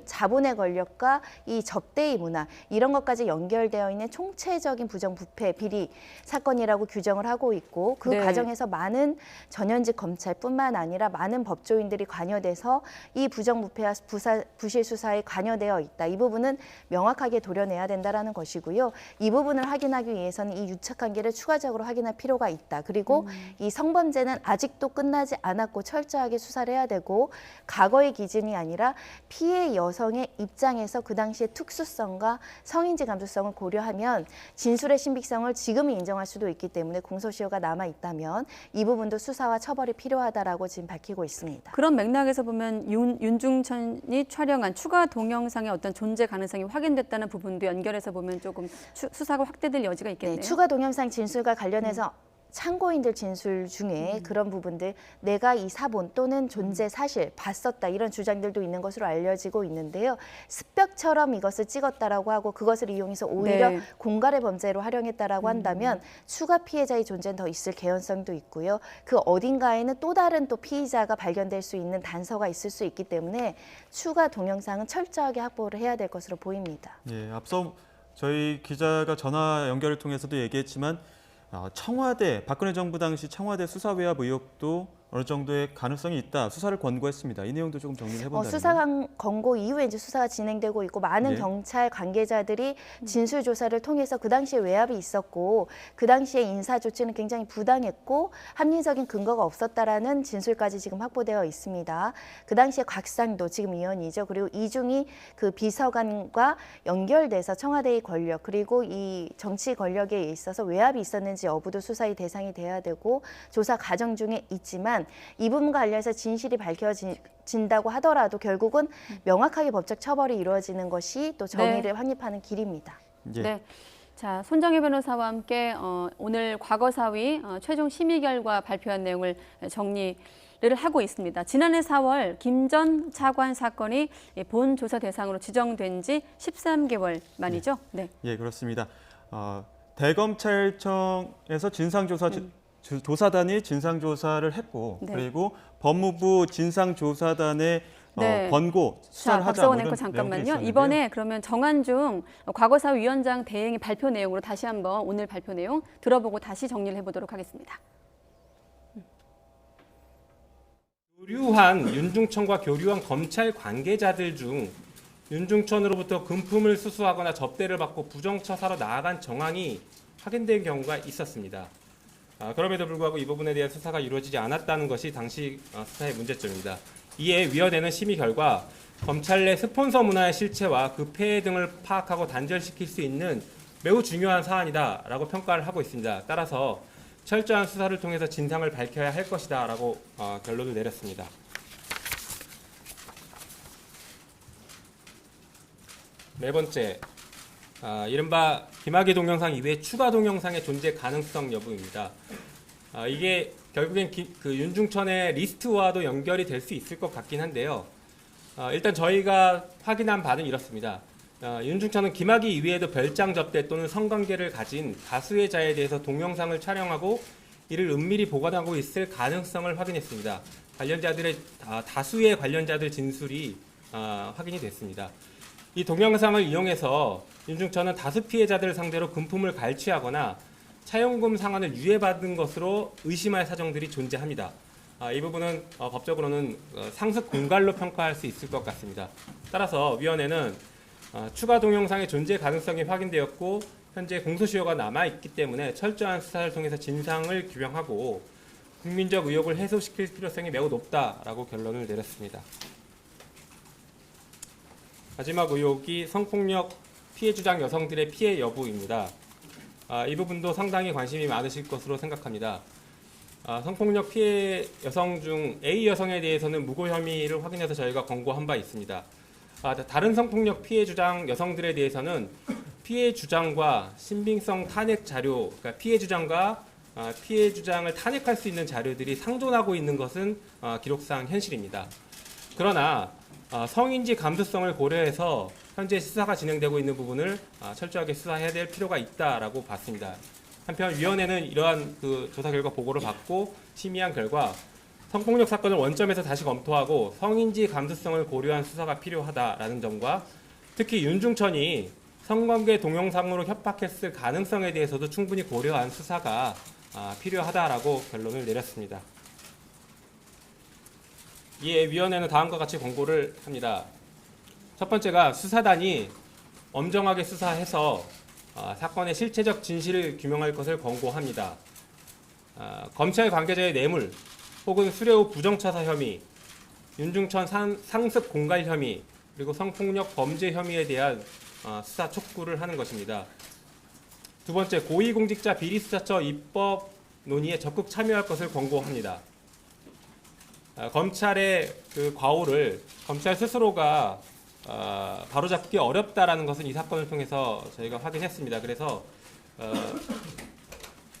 자본의 권력과 이 접대의 문화, 이런 것까지 연결되어 있는 총체적인 부정부패 비리 사건이라고 규정을 하고 있고 그 네. 과정에서 많은 전현직 검찰뿐만 아니라 많은 법조인들이 관여돼서 이 부정부패와 부실 수사에 관여되어 있다. 이 부분은 명확하게 도려내야 된다는 것이고요. 이 부분을 확인하기 위해서는 이 유착관계를 추가적으로 확인할 필요가 있다. 그리고 이 성범죄는 아직도 끝나지 않았고 철저하게 수사를 해야 되고 과거의 기준이 아니라 피해 여성의 입장에서 그 당시의 특수성과 성인지 감수성을 고려하면 진술의 신빙성을 지금은 인정할 수도 있기 때문에 공소시효가 남아 있다면 이 부분도 수사와 처벌이 필요하다라고 지금 밝히고 있습니다. 그런 맥락에서 보면 윤중천이 촬영한 추가 동영상의 어떤 존재 가능성이 확인됐다는 부분도 연결해서 보면 조금 수사가 확대될 여지가 있겠네요. 네, 추가 동영상 진술과 관련해서 참고인들 진술 중에 그런 부분들 내가 이 사본 또는 존재 사실 봤었다 이런 주장들도 있는 것으로 알려지고 있는데요. 습벽처럼 이것을 찍었다라고 하고 그것을 이용해서 오히려 네. 공갈의 범죄로 활용했다라고 한다면 추가 피해자의 존재는 더 있을 개연성도 있고요. 그 어딘가에는 또 다른 또 피의자가 발견될 수 있는 단서가 있을 수 있기 때문에 추가 동영상은 철저하게 확보를 해야 될 것으로 보입니다. 예, 앞서 저희 기자가 전화 연결을 통해서도 얘기했지만 청와대, 박근혜 정부 당시 청와대 수사 외압 의혹도 어느 정도의 가능성이 있다. 수사를 권고했습니다. 이 내용도 조금 정리를 해본다면. 수사 권고 이후에 이제 수사가 진행되고 있고 많은 네. 경찰 관계자들이 진술 조사를 통해서 그 당시에 외압이 있었고 그 당시에 인사 조치는 굉장히 부당했고 합리적인 근거가 없었다라는 진술까지 지금 확보되어 있습니다. 그 당시에 곽상도 지금 의원이죠. 그리고 이중희 그 비서관과 연결돼서 청와대의 권력 그리고 이 정치 권력에 있어서 외압이 있었는지 여부도 수사의 대상이 돼야 되고 조사 과정 중에 있지만 이 부분과 관련해서 진실이 밝혀진다고 하더라도 결국은 명확하게 법적 처벌이 이루어지는 것이 또 정의를 확립하는 길입니다. 네. 자, 손정혜 변호사와 함께 오늘 과거사위 최종 심의 결과 발표한 내용을 정리를 하고 있습니다. 지난해 4월 김 전 차관 사건이 본 조사 대상으로 지정된 지 13개월 만이죠? 네. 예, 그렇습니다. 대검찰청에서 조사단이 진상조사를 했고 네. 그리고 법무부 진상조사단의 네. 권고 수사를 자, 하자. 박서원 앵커 잠깐만요. 이번에 그러면 정한중 과거사위원장 대행의 발표 내용으로 다시 한번 오늘 발표 내용 들어보고 다시 정리를 해보도록 하겠습니다. 교류한 윤중천과 교류한 검찰 관계자들 중 윤중천으로부터 금품을 수수하거나 접대를 받고 부정처사로 나아간 정황이 확인된 경우가 있었습니다. 그럼에도 불구하고 이 부분에 대한 수사가 이루어지지 않았다는 것이 당시 수사의 문제점입니다. 이에 위원회는 심의 결과 검찰 내 스폰서 문화의 실체와 그 폐해 등을 파악하고 단절시킬 수 있는 매우 중요한 사안이다라고 평가를 하고 있습니다. 따라서 철저한 수사를 통해서 진상을 밝혀야 할 것이다라고 결론을 내렸습니다. 네 번째, 이른바 김학의 동영상 이외에 추가 동영상의 존재 가능성 여부입니다. 이게 결국엔 그 윤중천의 리스트와도 연결이 될 수 있을 것 같긴 한데요. 일단 저희가 확인한 바는 이렇습니다. 윤중천은 김학의 이외에도 별장 접대 또는 성관계를 가진 다수의 자에 대해서 동영상을 촬영하고 이를 은밀히 보관하고 있을 가능성을 확인했습니다. 다수의 관련자들 진술이 확인이 됐습니다. 이 동영상을 이용해서 윤중천은 다수 피해자들을 상대로 금품을 갈취하거나 차용금 상환을 유예받은 것으로 의심할 사정들이 존재합니다. 이 부분은 법적으로는 상습 공갈로 평가할 수 있을 것 같습니다. 따라서 위원회는 추가 동영상의 존재 가능성이 확인되었고 현재 공소시효가 남아있기 때문에 철저한 수사를 통해서 진상을 규명하고 국민적 의혹을 해소시킬 필요성이 매우 높다라고 결론을 내렸습니다. 마지막 의혹이 성폭력 피해 주장 여성들의 피해 여부입니다. 이 부분도 상당히 관심이 많으실 것으로 생각합니다. 성폭력 피해 여성 중 A 여성에 대해서는 무고 혐의를 확인해서 저희가 권고한 바 있습니다. 다른 성폭력 피해 주장 여성들에 대해서는 피해 주장과 신빙성 탄핵 자료, 그러니까 피해 주장과 피해 주장을 탄핵할 수 있는 자료들이 상존하고 있는 것은 기록상 현실입니다. 그러나 성인지 감수성을 고려해서 현재 수사가 진행되고 있는 부분을 철저하게 수사해야 될 필요가 있다라고 봤습니다. 한편 위원회는 이러한 그 조사 결과 보고를 받고 심의한 결과 성폭력 사건을 원점에서 다시 검토하고 성인지 감수성을 고려한 수사가 필요하다라는 점과 특히 윤중천이 성관계 동영상으로 협박했을 가능성에 대해서도 충분히 고려한 수사가 필요하다라고 결론을 내렸습니다. 이에 위원회는 다음과 같이 권고를 합니다. 첫 번째가 수사단이 엄정하게 수사해서 사건의 실체적 진실을 규명할 것을 권고합니다. 검찰 관계자의 뇌물 혹은 수뢰 후 부정처사 혐의, 윤중천 상습 공갈 혐의, 그리고 성폭력 범죄 혐의에 대한 수사 촉구를 하는 것입니다. 두 번째, 고위공직자 비리수사처 입법 논의에 적극 참여할 것을 권고합니다. 검찰의 그 과오를 검찰 스스로가 바로잡기 어렵다라는 것은 이 사건을 통해서 저희가 확인했습니다. 그래서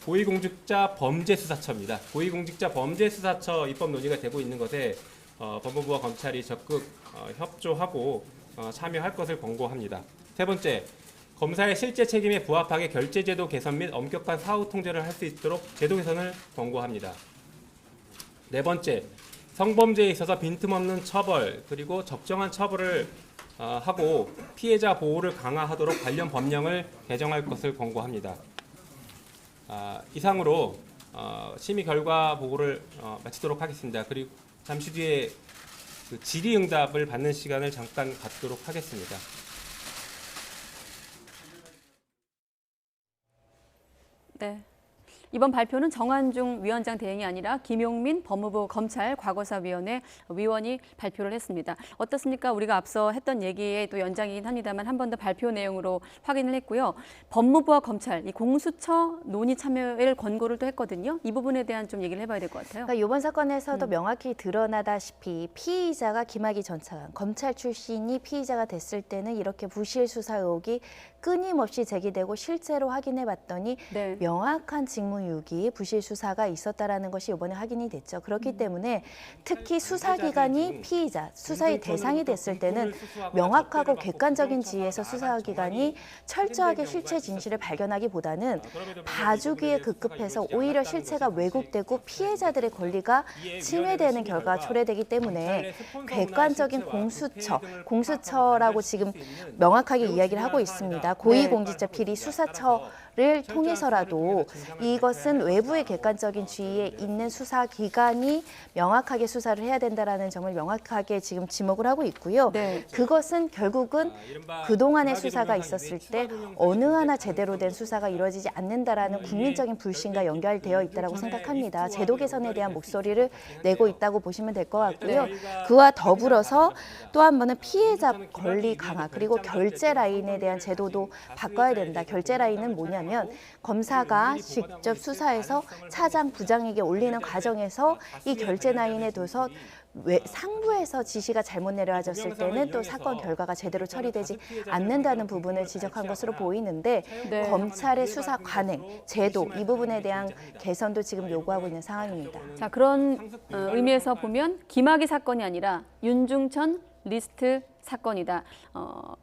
고위공직자 범죄수사처입니다. 고위공직자 범죄수사처 입법 논의가 되고 있는 것에 법무부와 검찰이 적극 협조하고 참여할 것을 권고합니다. 세 번째, 검사의 실제 책임에 부합하게 결재제도 개선 및 엄격한 사후 통제를 할 수 있도록 제도 개선을 권고합니다. 네 번째, 성범죄에 있어서 빈틈없는 처벌 그리고 적정한 처벌을 하고 피해자 보호를 강화하도록 관련 법령을 개정할 것을 권고합니다. 이상으로 심의 결과 보고를 마치도록 하겠습니다. 그리고 잠시 뒤에 그 질의응답을 받는 시간을 잠깐 갖도록 하겠습니다. 네. 이번 발표는 정한중 위원장 대행이 아니라 김용민 법무부 검찰 과거사위원회 위원이 발표를 했습니다. 어떻습니까? 우리가 앞서 했던 얘기의 또 연장이긴 합니다만 한 번 더 발표 내용으로 확인을 했고요. 법무부와 검찰, 이 공수처 논의 참여를 권고를 또 했거든요. 이 부분에 대한 좀 얘기를 해봐야 될 것 같아요. 그러니까 이번 사건에서도 명확히 드러나다시피 피의자가 김학의 전 차관, 검찰 출신이 피의자가 됐을 때는 이렇게 부실 수사 의혹이 끊임없이 제기되고 실제로 확인해봤더니 명확한 직무유기, 부실 수사가 있었다라는 것이 이번에 확인이 됐죠. 그렇기 때문에 특히 수사기관이 피의자, 수사의 대상이 됐을 때는 명확하고 객관적인 지위에서 수사기관이 철저하게 실체 진실을 발견하기보다는 봐주기에 급급해서 오히려 실체가 왜곡되고 피해자들의 권리가 침해되는 결과가 초래되기 때문에 객관적인 공수처라고 지금 명확하게 이야기를 하고 있습니다. 고위공직자 비리 수사처를 통해서라도 이것은 외부의 객관적인 지위에 있는 수사기관이 명확하게 수사를 해야 된다는 점을 명확하게 지금 지목을 하고 있고요. 그것은 결국은 그동안의 수사가 있었을 때 어느 하나 제대로 된 수사가 이루어지지 않는다라는 국민적인 불신과 연결되어 있다고 생각합니다. 제도 개선에 대한 목소리를 내고 있다고 보시면 될 것 같고요. 그와 더불어서 또 한 번은 피해자 권리 강화 그리고 결재 라인에 대한 제도도 바꿔야 된다. 결재 라인은 뭐냐면 검사가 직접 수사해서 차장, 부장에게 올리는 과정에서 이 결재 라인에 둬서 상부에서 지시가 잘못 내려졌을 때는 또 사건 결과가 제대로 처리되지 않는다는 부분을 지적한 것으로 보이는데 검찰의 수사 관행, 제도 이 부분에 대한 개선도 지금 요구하고 있는 상황입니다. 자, 그런 의미에서 보면 김학의 사건이 아니라 윤중천 리스트 사건이다.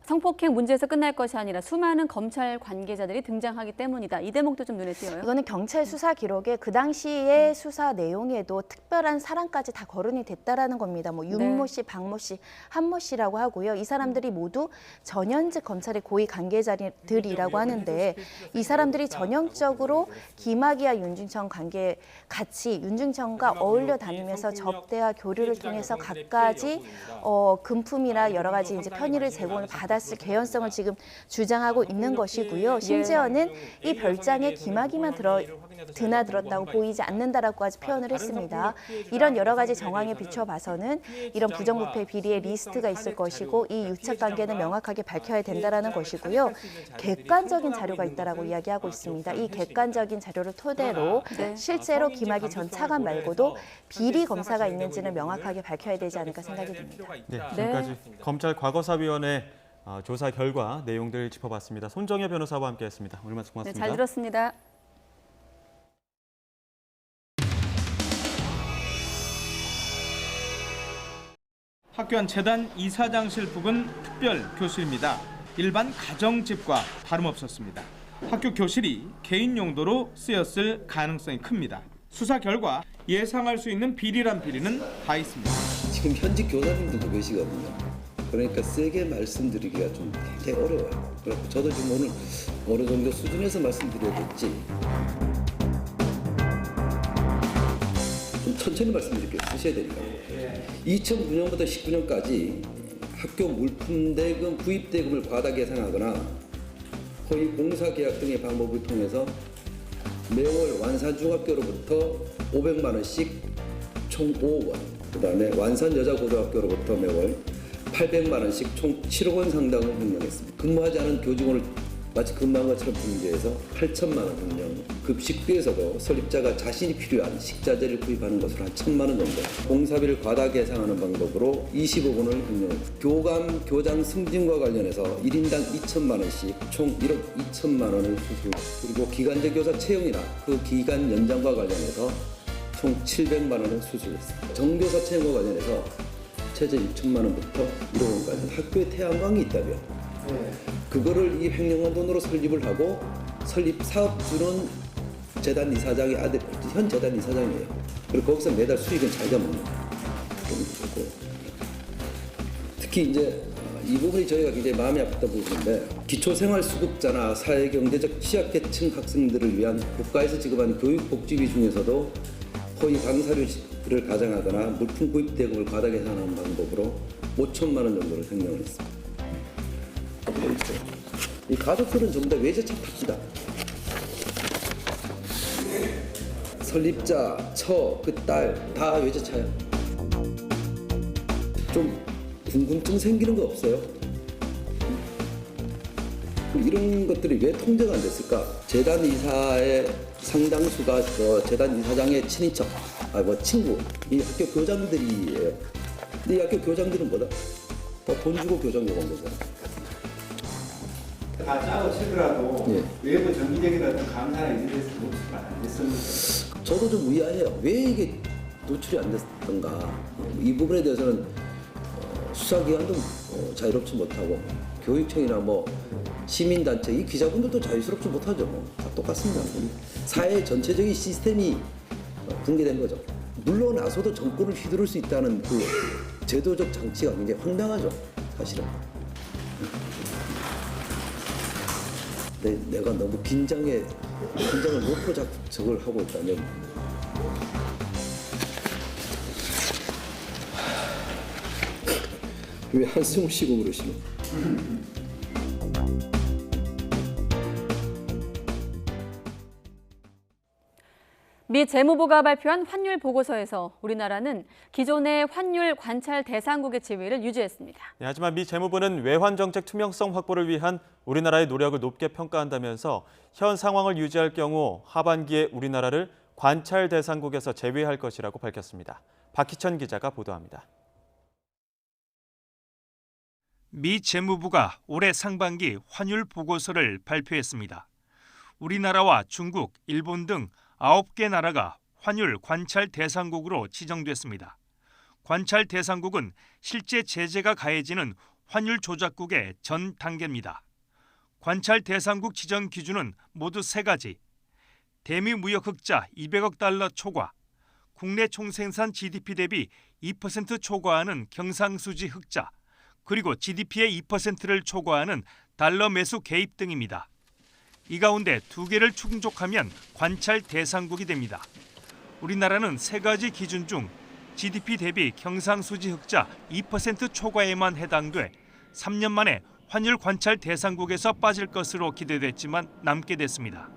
성폭행 문제에서 끝날 것이 아니라 수많은 검찰 관계자들이 등장하기 때문이다. 이 대목도 좀 눈에 띄어요. 이거는 경찰 수사 기록에 그 당시의 수사 내용에도 특별한 사람까지 다 거론이 됐다라는 겁니다. 뭐 윤모 씨, 박모 씨, 한모 씨라고 하고요. 이 사람들이 모두 전현직 검찰의 고위 관계자들이라고 하는데 이 사람들이 전형적으로 김학의와 윤중천 관계 같이 윤중천과 어울려 다니면서 접대와 교류를 통해서 갖가지 금품이나 여러 가지 이제 편의를 제공을 받았을 개연성을 지금 주장하고 있는 것이고요. 심지어는 이 별장에 김학의만 드나들었다고 보이지 않는다라고까지 표현을 했습니다. 이런 여러 가지 정황에 비춰봐서는 이런 부정부패 비리의 리스트가 있을 것이고 이 유착관계는 명확하게 밝혀야 된다라는 것이고요. 객관적인 자료가 있다라고 이야기하고 있습니다. 이 객관적인 자료를 토대로 실제로 김학의 전 차관 말고도 비리 검사가 있는지는 명확하게 밝혀야 되지 않을까 생각이 듭니다. 네, 지금까지 검찰 과거사위원회 조사 결과 내용들 짚어봤습니다. 손정혜 변호사와 함께했습니다. 오늘 말씀 고맙습니다. 네, 잘 들었습니다. 학교 안 재단 이사장실 부근 특별 교실입니다. 일반 가정집과 다름없었습니다. 학교 교실이 개인 용도로 쓰였을 가능성이 큽니다. 수사 결과 예상할 수 있는 비리란 비리는 다 있습니다. 지금 현직 교사님들도 계시거든요. 그러니까 세게 말씀드리기가 좀 굉장히 어려워요. 그래서 저도 지금 오늘 어느 정도 수준에서 말씀드려야겠지. 좀 천천히 말씀드릴게요. 쓰셔야 되니까. 2009년부터 19년까지 학교 물품대금, 구입대금을 과다 계산하거나 허위 공사계약 등의 방법을 통해서 매월 완산중학교로부터 500만 원씩 총 5억 원, 그다음에 완산여자고등학교로부터 매월 800만 원씩 총 7억 원 상당을 횡령했습니다. 근무하지 않은 교직원을 마치 금방 것처럼 분류해서 8천만 원 횡령. 급식비에서도 설립자가 자신이 필요한 식자재를 구입하는 것으로 한 1,000만 원 정도. 공사비를 과다 계상하는 방법으로 25억 원을 횡령. 교감, 교장 승진과 관련해서 1인당 2천만 원씩 총 1억 2천만 원을 수수. 그리고 기간제 교사 채용이나 그 기간 연장과 관련해서 총 700만 원을 수수했습니다. 정교사 채용과 관련해서 최저 6천만 원부터 1억 원까지 학교에 태양광이 있다며 그거를 이 횡령한 돈으로 설립을 하고 설립 사업주는 재단 이사장의 아들, 현 재단 이사장이에요. 그리고 거기서 매달 수익은 자기가 먹는 거예요. 특히 이제 이 부분이 저희가 굉장히 마음이 아팠던 부분인데 기초생활수급자나 사회경제적 취약계층 학생들을 위한 국가에서 지급하는 교육복지비 중에서도 허위 강사료를 가장하거나 물품 구입 대금을 과다 계산하는 방법으로 5천만 원 정도를 횡령을 했습니다. 이 가족들은 전부 다 외제차 탑시다. 설립자, 그 딸 다 외제차야. 좀 궁금증 생기는 거 없어요? 이런 것들이 왜 통제가 안 됐을까? 재단 이사의 상당수가 재단 이사장의 친인척, 친구, 이 학교 교장들이에요. 근데 이 학교 교장들은 뭐다? 돈 주고 교장 요구한 거잖아. 다 짜고 치더라도 예. 외부 정기적이라든 감사나 이런 데서 노출이 안 됐습니다. 저도 좀 의아해요. 왜 이게 노출이 안 됐던가. 이 부분에 대해서는 수사기관도 자유롭지 못하고 교육청이나 시민단체, 이 기자분들도 자유스럽지 못하죠. 다 똑같습니다. 우리 사회 전체적인 시스템이 붕괴된 거죠. 물러나서도 정권을 휘두를 수 있다는 그 제도적 장치가 굉장히 황당하죠. 사실은. 내가 너무 긴장을 놓고 자꾸 저걸 하고 있다면 왜 한숨을 쉬고 그러시노? 미 재무부가 발표한 환율 보고서에서 우리나라는 기존의 환율 관찰 대상국의 지위를 유지했습니다. 네, 하지만 미 재무부는 외환 정책 투명성 확보를 위한 우리나라의 노력을 높게 평가한다면서 현 상황을 유지할 경우 하반기에 우리나라를 관찰 대상국에서 제외할 것이라고 밝혔습니다. 박희천 기자가 보도합니다. 미 재무부가 올해 상반기 환율 보고서를 발표했습니다. 우리나라와 중국, 일본 등 9개 나라가 환율 관찰 대상국으로 지정됐습니다. 관찰 대상국은 실제 제재가 가해지는 환율 조작국의 전 단계입니다. 관찰 대상국 지정 기준은 모두 3가지. 대미 무역 흑자 200억 달러 초과, 국내 총생산 GDP 대비 2% 초과하는 경상수지 흑자, 그리고 GDP의 2%를 초과하는 달러 매수 개입 등입니다. 이 가운데 2개를 충족하면 관찰 대상국이 됩니다. 우리나라는 3가지 기준 중 GDP 대비 경상수지 흑자 2% 초과에만 해당돼 3년 만에 환율 관찰 대상국에서 빠질 것으로 기대됐지만 남게 됐습니다.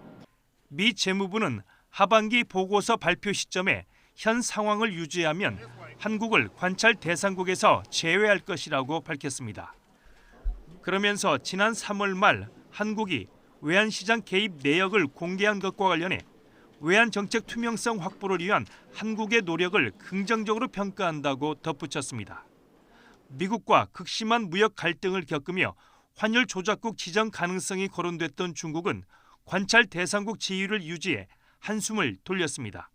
미 재무부는 하반기 보고서 발표 시점에 현 상황을 유지하면 한국을 관찰 대상국에서 제외할 것이라고 밝혔습니다. 그러면서 지난 3월 말 한국이 외환시장 개입 내역을 공개한 것과 관련해 외환정책 투명성 확보를 위한 한국의 노력을 긍정적으로 평가한다고 덧붙였습니다. 미국과 극심한 무역 갈등을 겪으며 환율 조작국 지정 가능성이 거론됐던 중국은 관찰 대상국 지위를 유지해 한숨을 돌렸습니다.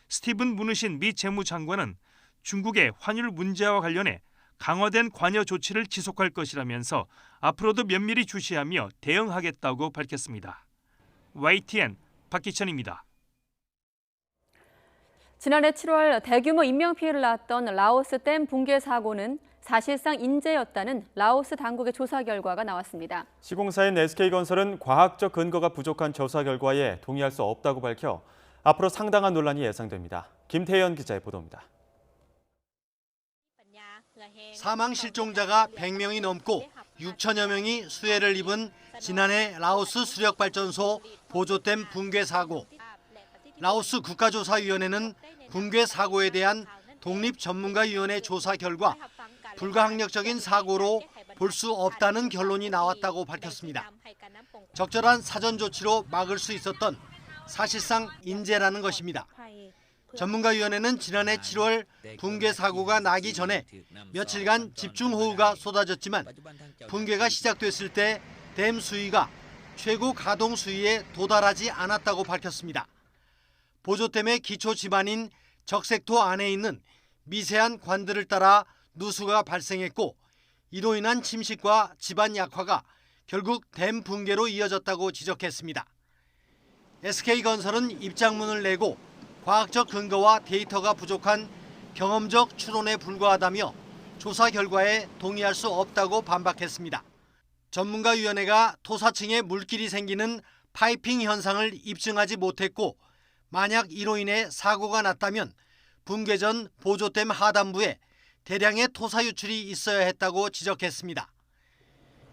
스티븐 무누신 미 재무장관은 중국의 환율 문제와 관련해 강화된 관여 조치를 지속할 것이라면서 앞으로도 면밀히 주시하며 대응하겠다고 밝혔습니다. YTN 박기천입니다. 지난해 7월 대규모 인명피해를 낳았던 라오스 댐 붕괴 사고는 사실상 인재였다는 라오스 당국의 조사 결과가 나왔습니다. 시공사인 SK건설은 과학적 근거가 부족한 조사 결과에 동의할 수 없다고 밝혀 앞으로 상당한 논란이 예상됩니다. 김태현 기자의 보도입니다. 사망 실종자가 100명이 넘고 6천여 명이 수해를 입은 지난해 라오스 수력발전소 보조댐 붕괴 사고. 라오스 국가조사위원회는 붕괴 사고에 대한 독립전문가위원회 조사 결과 불가항력적인 사고로 볼 수 없다는 결론이 나왔다고 밝혔습니다. 적절한 사전 조치로 막을 수 있었던 사실상 인재라는 것입니다. 전문가위원회는 지난해 7월 붕괴 사고가 나기 전에 며칠간 집중호우가 쏟아졌지만 붕괴가 시작됐을 때 댐 수위가 최고 가동 수위에 도달하지 않았다고 밝혔습니다. 보조댐의 기초 지반인 적색토 안에 있는 미세한 관들을 따라 누수가 발생했고 이로 인한 침식과 지반 약화가 결국 댐 붕괴로 이어졌다고 지적했습니다. SK건설은 입장문을 내고 과학적 근거와 데이터가 부족한 경험적 추론에 불과하다며 조사 결과에 동의할 수 없다고 반박했습니다. 전문가위원회가 토사층에 물길이 생기는 파이핑 현상을 입증하지 못했고 만약 이로 인해 사고가 났다면 붕괴 전 보조댐 하단부에 대량의 토사 유출이 있어야 했다고 지적했습니다.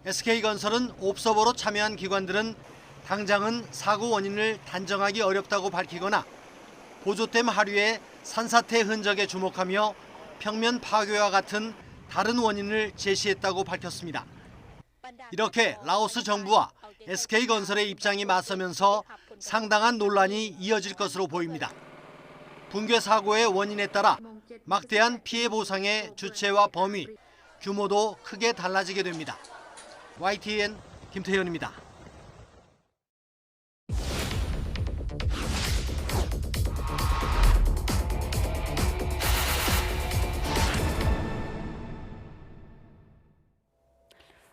SK건설은 옵서버로 참여한 기관들은 당장은 사고 원인을 단정하기 어렵다고 밝히거나 보조댐 하류의 산사태 흔적에 주목하며 평면 파괴와 같은 다른 원인을 제시했다고 밝혔습니다. 이렇게 라오스 정부와 SK건설의 입장이 맞서면서 상당한 논란이 이어질 것으로 보입니다. 붕괴 사고의 원인에 따라 막대한 피해 보상의 주체와 범위, 규모도 크게 달라지게 됩니다. YTN 김태현입니다.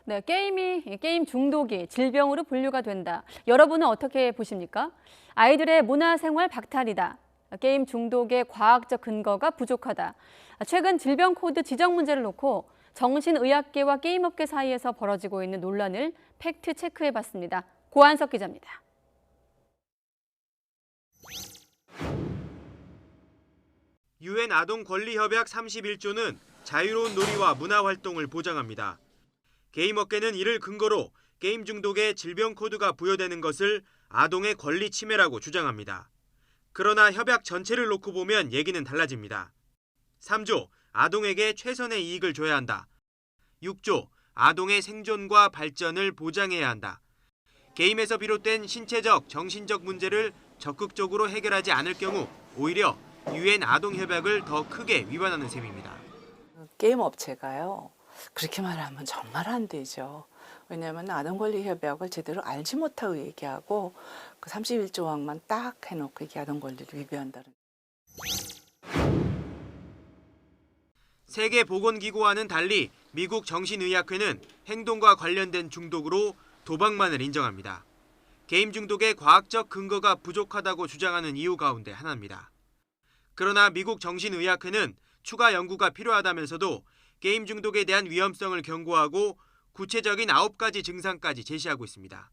네, 게임 중독이 질병으로 분류가 된다. 여러분은 어떻게 보십니까? 아이들의 문화생활 박탈이다. 게임 중독의 과학적 근거가 부족하다. 최근 질병 코드 지정 문제를 놓고 정신의학계와 게임업계 사이에서 벌어지고 있는 논란을 팩트 체크해봤습니다. 고한석 기자입니다. UN 아동권리협약 31조는 자유로운 놀이와 문화활동을 보장합니다. 게임업계는 이를 근거로 게임 중독의 질병 코드가 부여되는 것을 아동의 권리 침해라고 주장합니다. 그러나 협약 전체를 놓고 보면 얘기는 달라집니다. 3조, 아동에게 최선의 이익을 줘야 한다. 6조, 아동의 생존과 발전을 보장해야 한다. 게임에서 비롯된 신체적, 정신적 문제를 적극적으로 해결하지 않을 경우 오히려 UN 아동협약을 더 크게 위반하는 셈입니다. 게임 업체가요. 그렇게 말하면 정말 안 되죠. 왜냐하면 아동권리협약을 제대로 알지 못하고 얘기하고 그 31조항만 딱 해놓고 이게 아동권리를 위배한다는. 세계보건기구와는 달리 미국 정신의학회는 행동과 관련된 중독으로 도박만을 인정합니다. 게임 중독의 과학적 근거가 부족하다고 주장하는 이유 가운데 하나입니다. 그러나 미국 정신의학회는 추가 연구가 필요하다면서도 게임 중독에 대한 위험성을 경고하고 구체적인 9가지 증상까지 제시하고 있습니다.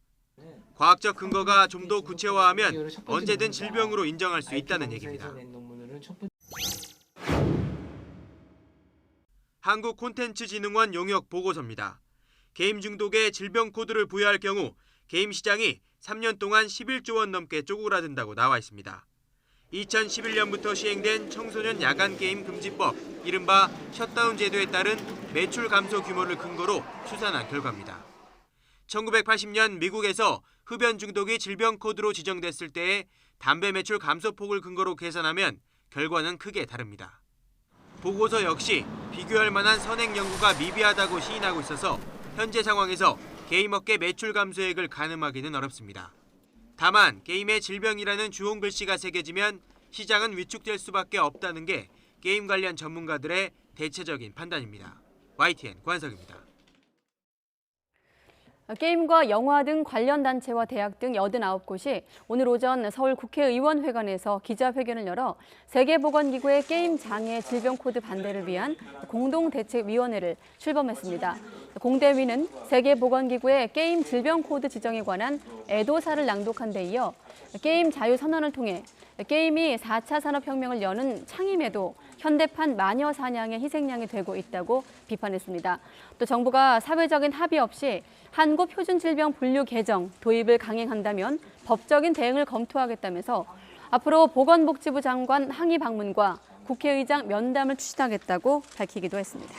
과학적 근거가 좀 더 구체화하면 언제든 질병으로 인정할 수 있다는 얘기입니다. 한국콘텐츠진흥원 용역 보고서입니다. 게임 중독에 질병 코드를 부여할 경우 게임 시장이 3년 동안 11조 원 넘게 쪼그라든다고 나와 있습니다. 2011년부터 시행된 청소년 야간 게임 금지법, 이른바 셧다운 제도에 따른 매출 감소 규모를 근거로 추산한 결과입니다. 1980년 미국에서 흡연 중독이 질병 코드로 지정됐을 때의 담배 매출 감소폭을 근거로 계산하면 결과는 크게 다릅니다. 보고서 역시 비교할 만한 선행 연구가 미비하다고 시인하고 있어서 현재 상황에서 게임업계 매출 감소액을 가늠하기는 어렵습니다. 다만 게임의 질병이라는 주홍 글씨가 새겨지면 시장은 위축될 수밖에 없다는 게 게임 관련 전문가들의 대체적인 판단입니다. YTN 고한석입니다. 게임과 영화 등 관련 단체와 대학 등 89곳이 오늘 오전 서울 국회의원회관에서 기자회견을 열어 세계보건기구의 게임 장애 질병 코드 반대를 위한 공동대책위원회를 출범했습니다. 공대위는 세계보건기구의 게임 질병 코드 지정에 관한 애도사를 낭독한 데 이어 게임 자유선언을 통해 게임이 4차 산업혁명을 여는 창임에도 현대판 마녀 사냥의 희생양이 되고 있다고 비판했습니다. 또 정부가 사회적인 합의 없이 한국표준질병 분류 개정 도입을 강행한다면 법적인 대응을 검토하겠다면서 앞으로 보건복지부 장관 항의 방문과 국회의장 면담을 추진하겠다고 밝히기도 했습니다.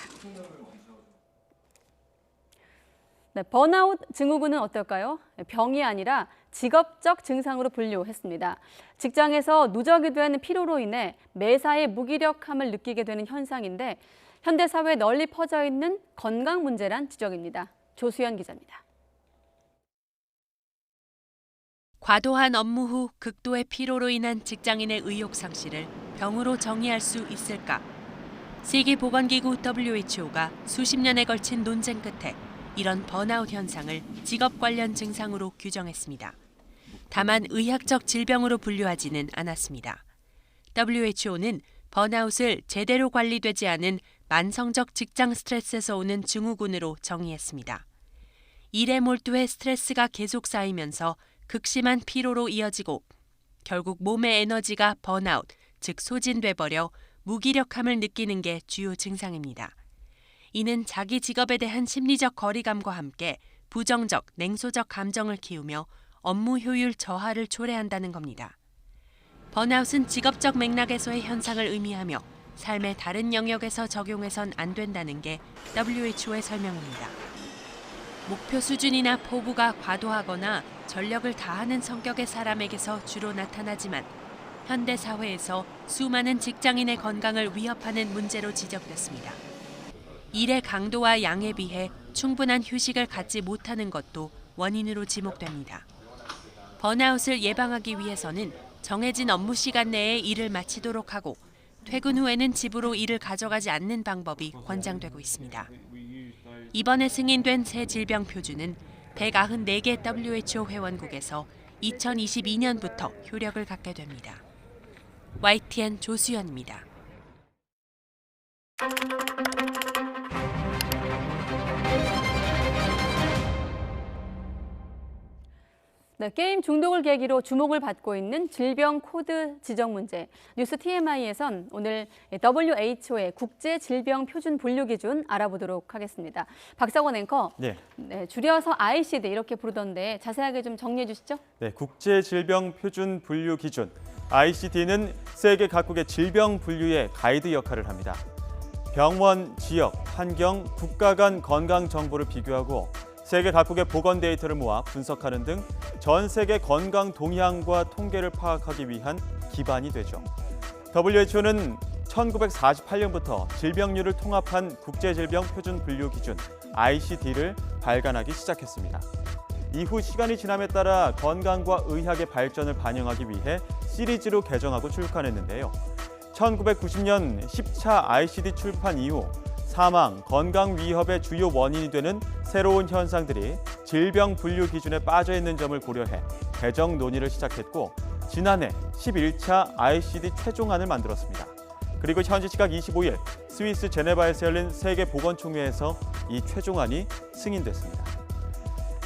네, 번아웃 증후군은 어떨까요? 병이 아니라 직업적 증상으로 분류했습니다. 직장에서 누적이 된 피로로 인해 매사에 무기력함을 느끼게 되는 현상인데 현대 사회에 널리 퍼져 있는 건강 문제란 지적입니다. 조수연 기자입니다. 과도한 업무 후 극도의 피로로 인한 직장인의 의욕 상실을 병으로 정의할 수 있을까? 세계보건기구 WHO가 수십 년에 걸친 논쟁 끝에 이런 번아웃 현상을 직업 관련 증상으로 규정했습니다. 다만 의학적 질병으로 분류하지는 않았습니다. WHO는 번아웃을 제대로 관리되지 않은 만성적 직장 스트레스에서 오는 증후군으로 정의했습니다. 일에 몰두해 스트레스가 계속 쌓이면서 극심한 피로로 이어지고 결국 몸의 에너지가 번아웃, 즉 소진돼 버려 무기력함을 느끼는 게 주요 증상입니다. 이는 자기 직업에 대한 심리적 거리감과 함께 부정적, 냉소적 감정을 키우며 업무 효율 저하를 초래한다는 겁니다. 번아웃은 직업적 맥락에서의 현상을 의미하며 삶의 다른 영역에서 적용해선 안 된다는 게 WHO의 설명입니다. 목표 수준이나 포부가 과도하거나 전력을 다하는 성격의 사람에게서 주로 나타나지만 현대 사회에서 수많은 직장인의 건강을 위협하는 문제로 지적됐습니다. 일의 강도와 양에 비해 충분한 휴식을 갖지 못하는 것도 원인으로 지목됩니다. 번아웃을 예방하기 위해서는 정해진 업무 시간 내에 일을 마치도록 하고 퇴근 후에는 집으로 일을 가져가지 않는 방법이 권장되고 있습니다. 이번에 승인된 새 질병 표준은 194개 WHO 회원국에서 2022년부터 효력을 갖게 됩니다. YTN 조수연입니다. 네, 게임 중독을 계기로 주목을 받고 있는 질병 코드 지정 문제. 뉴스 TMI에선 오늘 WHO의 국제 질병 표준 분류 기준 알아보도록 하겠습니다. 박상원 앵커, 네, 줄여서 ICD 이렇게 부르던데 자세하게 좀 정리해 주시죠. 네, 국제 질병 표준 분류 기준 ICD는 세계 각국의 질병 분류의 가이드 역할을 합니다. 병원, 지역, 환경, 국가 간 건강 정보를 비교하고 세계 각국의 보건 데이터를 모아 분석하는 등 전 세계 건강 동향과 통계를 파악하기 위한 기반이 되죠. WHO는 1948년부터 질병률을 통합한 국제질병 표준 분류 기준 ICD를 발간하기 시작했습니다. 이후 시간이 지남에 따라 건강과 의학의 발전을 반영하기 위해 시리즈로 개정하고 출간했는데요. 1990년 10차 ICD 출판 이후 사망, 건강 위협의 주요 원인이 되는 새로운 현상들이 질병 분류 기준에 빠져 있는 점을 고려해 개정 논의를 시작했고 지난해 11차 ICD 최종안을 만들었습니다. 그리고 현지 시각 25일 스위스 제네바에서 열린 세계보건총회에서 이 최종안이 승인됐습니다.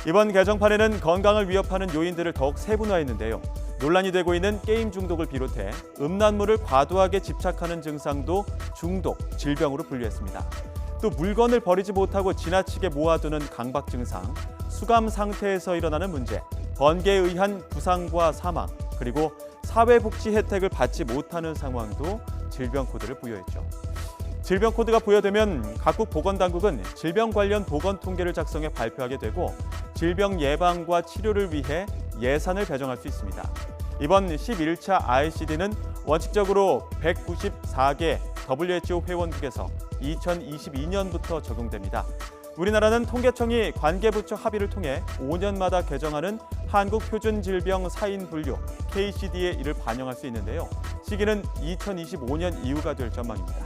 이번 개정판에는 건강을 위협하는 요인들을 더욱 세분화했는데요. 논란이 되고 있는 게임 중독을 비롯해 음란물을 과도하게 집착하는 증상도 중독, 질병으로 분류했습니다. 또 물건을 버리지 못하고 지나치게 모아두는 강박 증상, 수감 상태에서 일어나는 문제, 번개에 의한 부상과 사망, 그리고 사회복지 혜택을 받지 못하는 상황도 질병 코드를 부여했죠. 질병 코드가 부여되면 각국 보건당국은 질병 관련 보건 통계를 작성해 발표하게 되고 질병 예방과 치료를 위해 예산을 배정할 수 있습니다. 이번 11차 ICD는 원칙적으로 194개 WHO 회원국에서 2022년부터 적용됩니다. 우리나라는 통계청이 관계부처 합의를 통해 5년마다 개정하는 한국표준질병 사인 분류 KCD에 이를 반영할 수 있는데요. 시기는 2025년 이후가 될 전망입니다.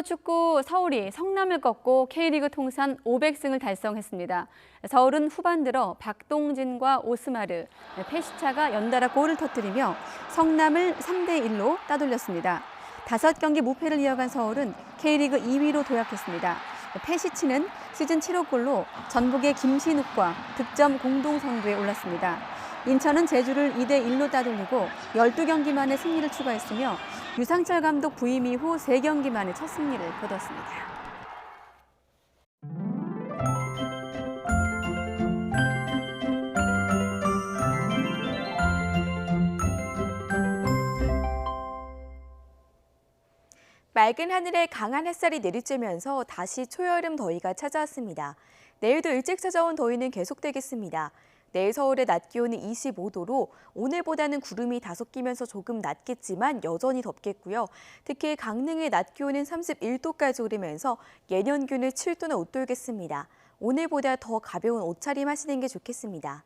프로축구 서울이 성남을 꺾고 K리그 통산 500승을 달성했습니다. 서울은 후반 들어 박동진과 오스마르, 페시차가 연달아 골을 터뜨리며 성남을 3대1로 따돌렸습니다. 5경기 무패를 이어간 서울은 K리그 2위로 도약했습니다. 페시치는 시즌 7호 골로 전북의 김신욱과 득점 공동선두에 올랐습니다. 인천은 제주를 2대1로 따돌리고 12경기 만에 승리를 추가했으며 유상철 감독 부임 이후 3경기 만에 첫 승리를 거뒀습니다. 맑은 하늘에 강한 햇살이 내리쬐면서 다시 초여름 더위가 찾아왔습니다. 내일도 일찍 찾아온 더위는 계속되겠습니다. 내일 서울의 낮 기온은 25도로 오늘보다는 구름이 다소 끼면서 조금 낮겠지만 여전히 덥겠고요. 특히 강릉의 낮 기온은 31도까지 오르면서 예년 기온을 7도나 웃돌겠습니다. 오늘보다 더 가벼운 옷차림 하시는 게 좋겠습니다.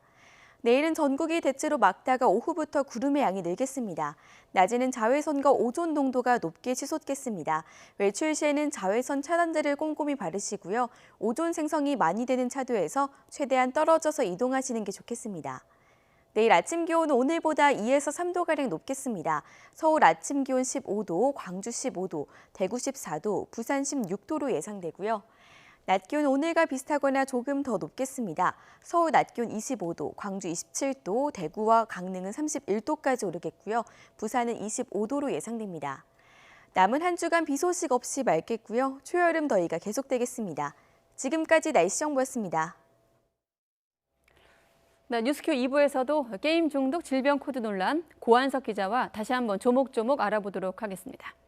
내일은 전국이 대체로 맑다가 오후부터 구름의 양이 늘겠습니다. 낮에는 자외선과 오존 농도가 높게 치솟겠습니다. 외출 시에는 자외선 차단제를 꼼꼼히 바르시고요. 오존 생성이 많이 되는 차도에서 최대한 떨어져서 이동하시는 게 좋겠습니다. 내일 아침 기온은 오늘보다 2에서 3도가량 높겠습니다. 서울 아침 기온 15도, 광주 15도, 대구 14도, 부산 16도로 예상되고요. 낮 기온 오늘과 비슷하거나 조금 더 높겠습니다. 서울 낮 기온 25도, 광주 27도, 대구와 강릉은 31도까지 오르겠고요. 부산은 25도로 예상됩니다. 남은 한 주간 비 소식 없이 맑겠고요. 초여름 더위가 계속되겠습니다. 지금까지 날씨 정보였습니다. 네, 뉴스큐 2부에서도 게임 중독 질병 코드 논란 고한석 기자와 다시 한번 조목조목 알아보도록 하겠습니다.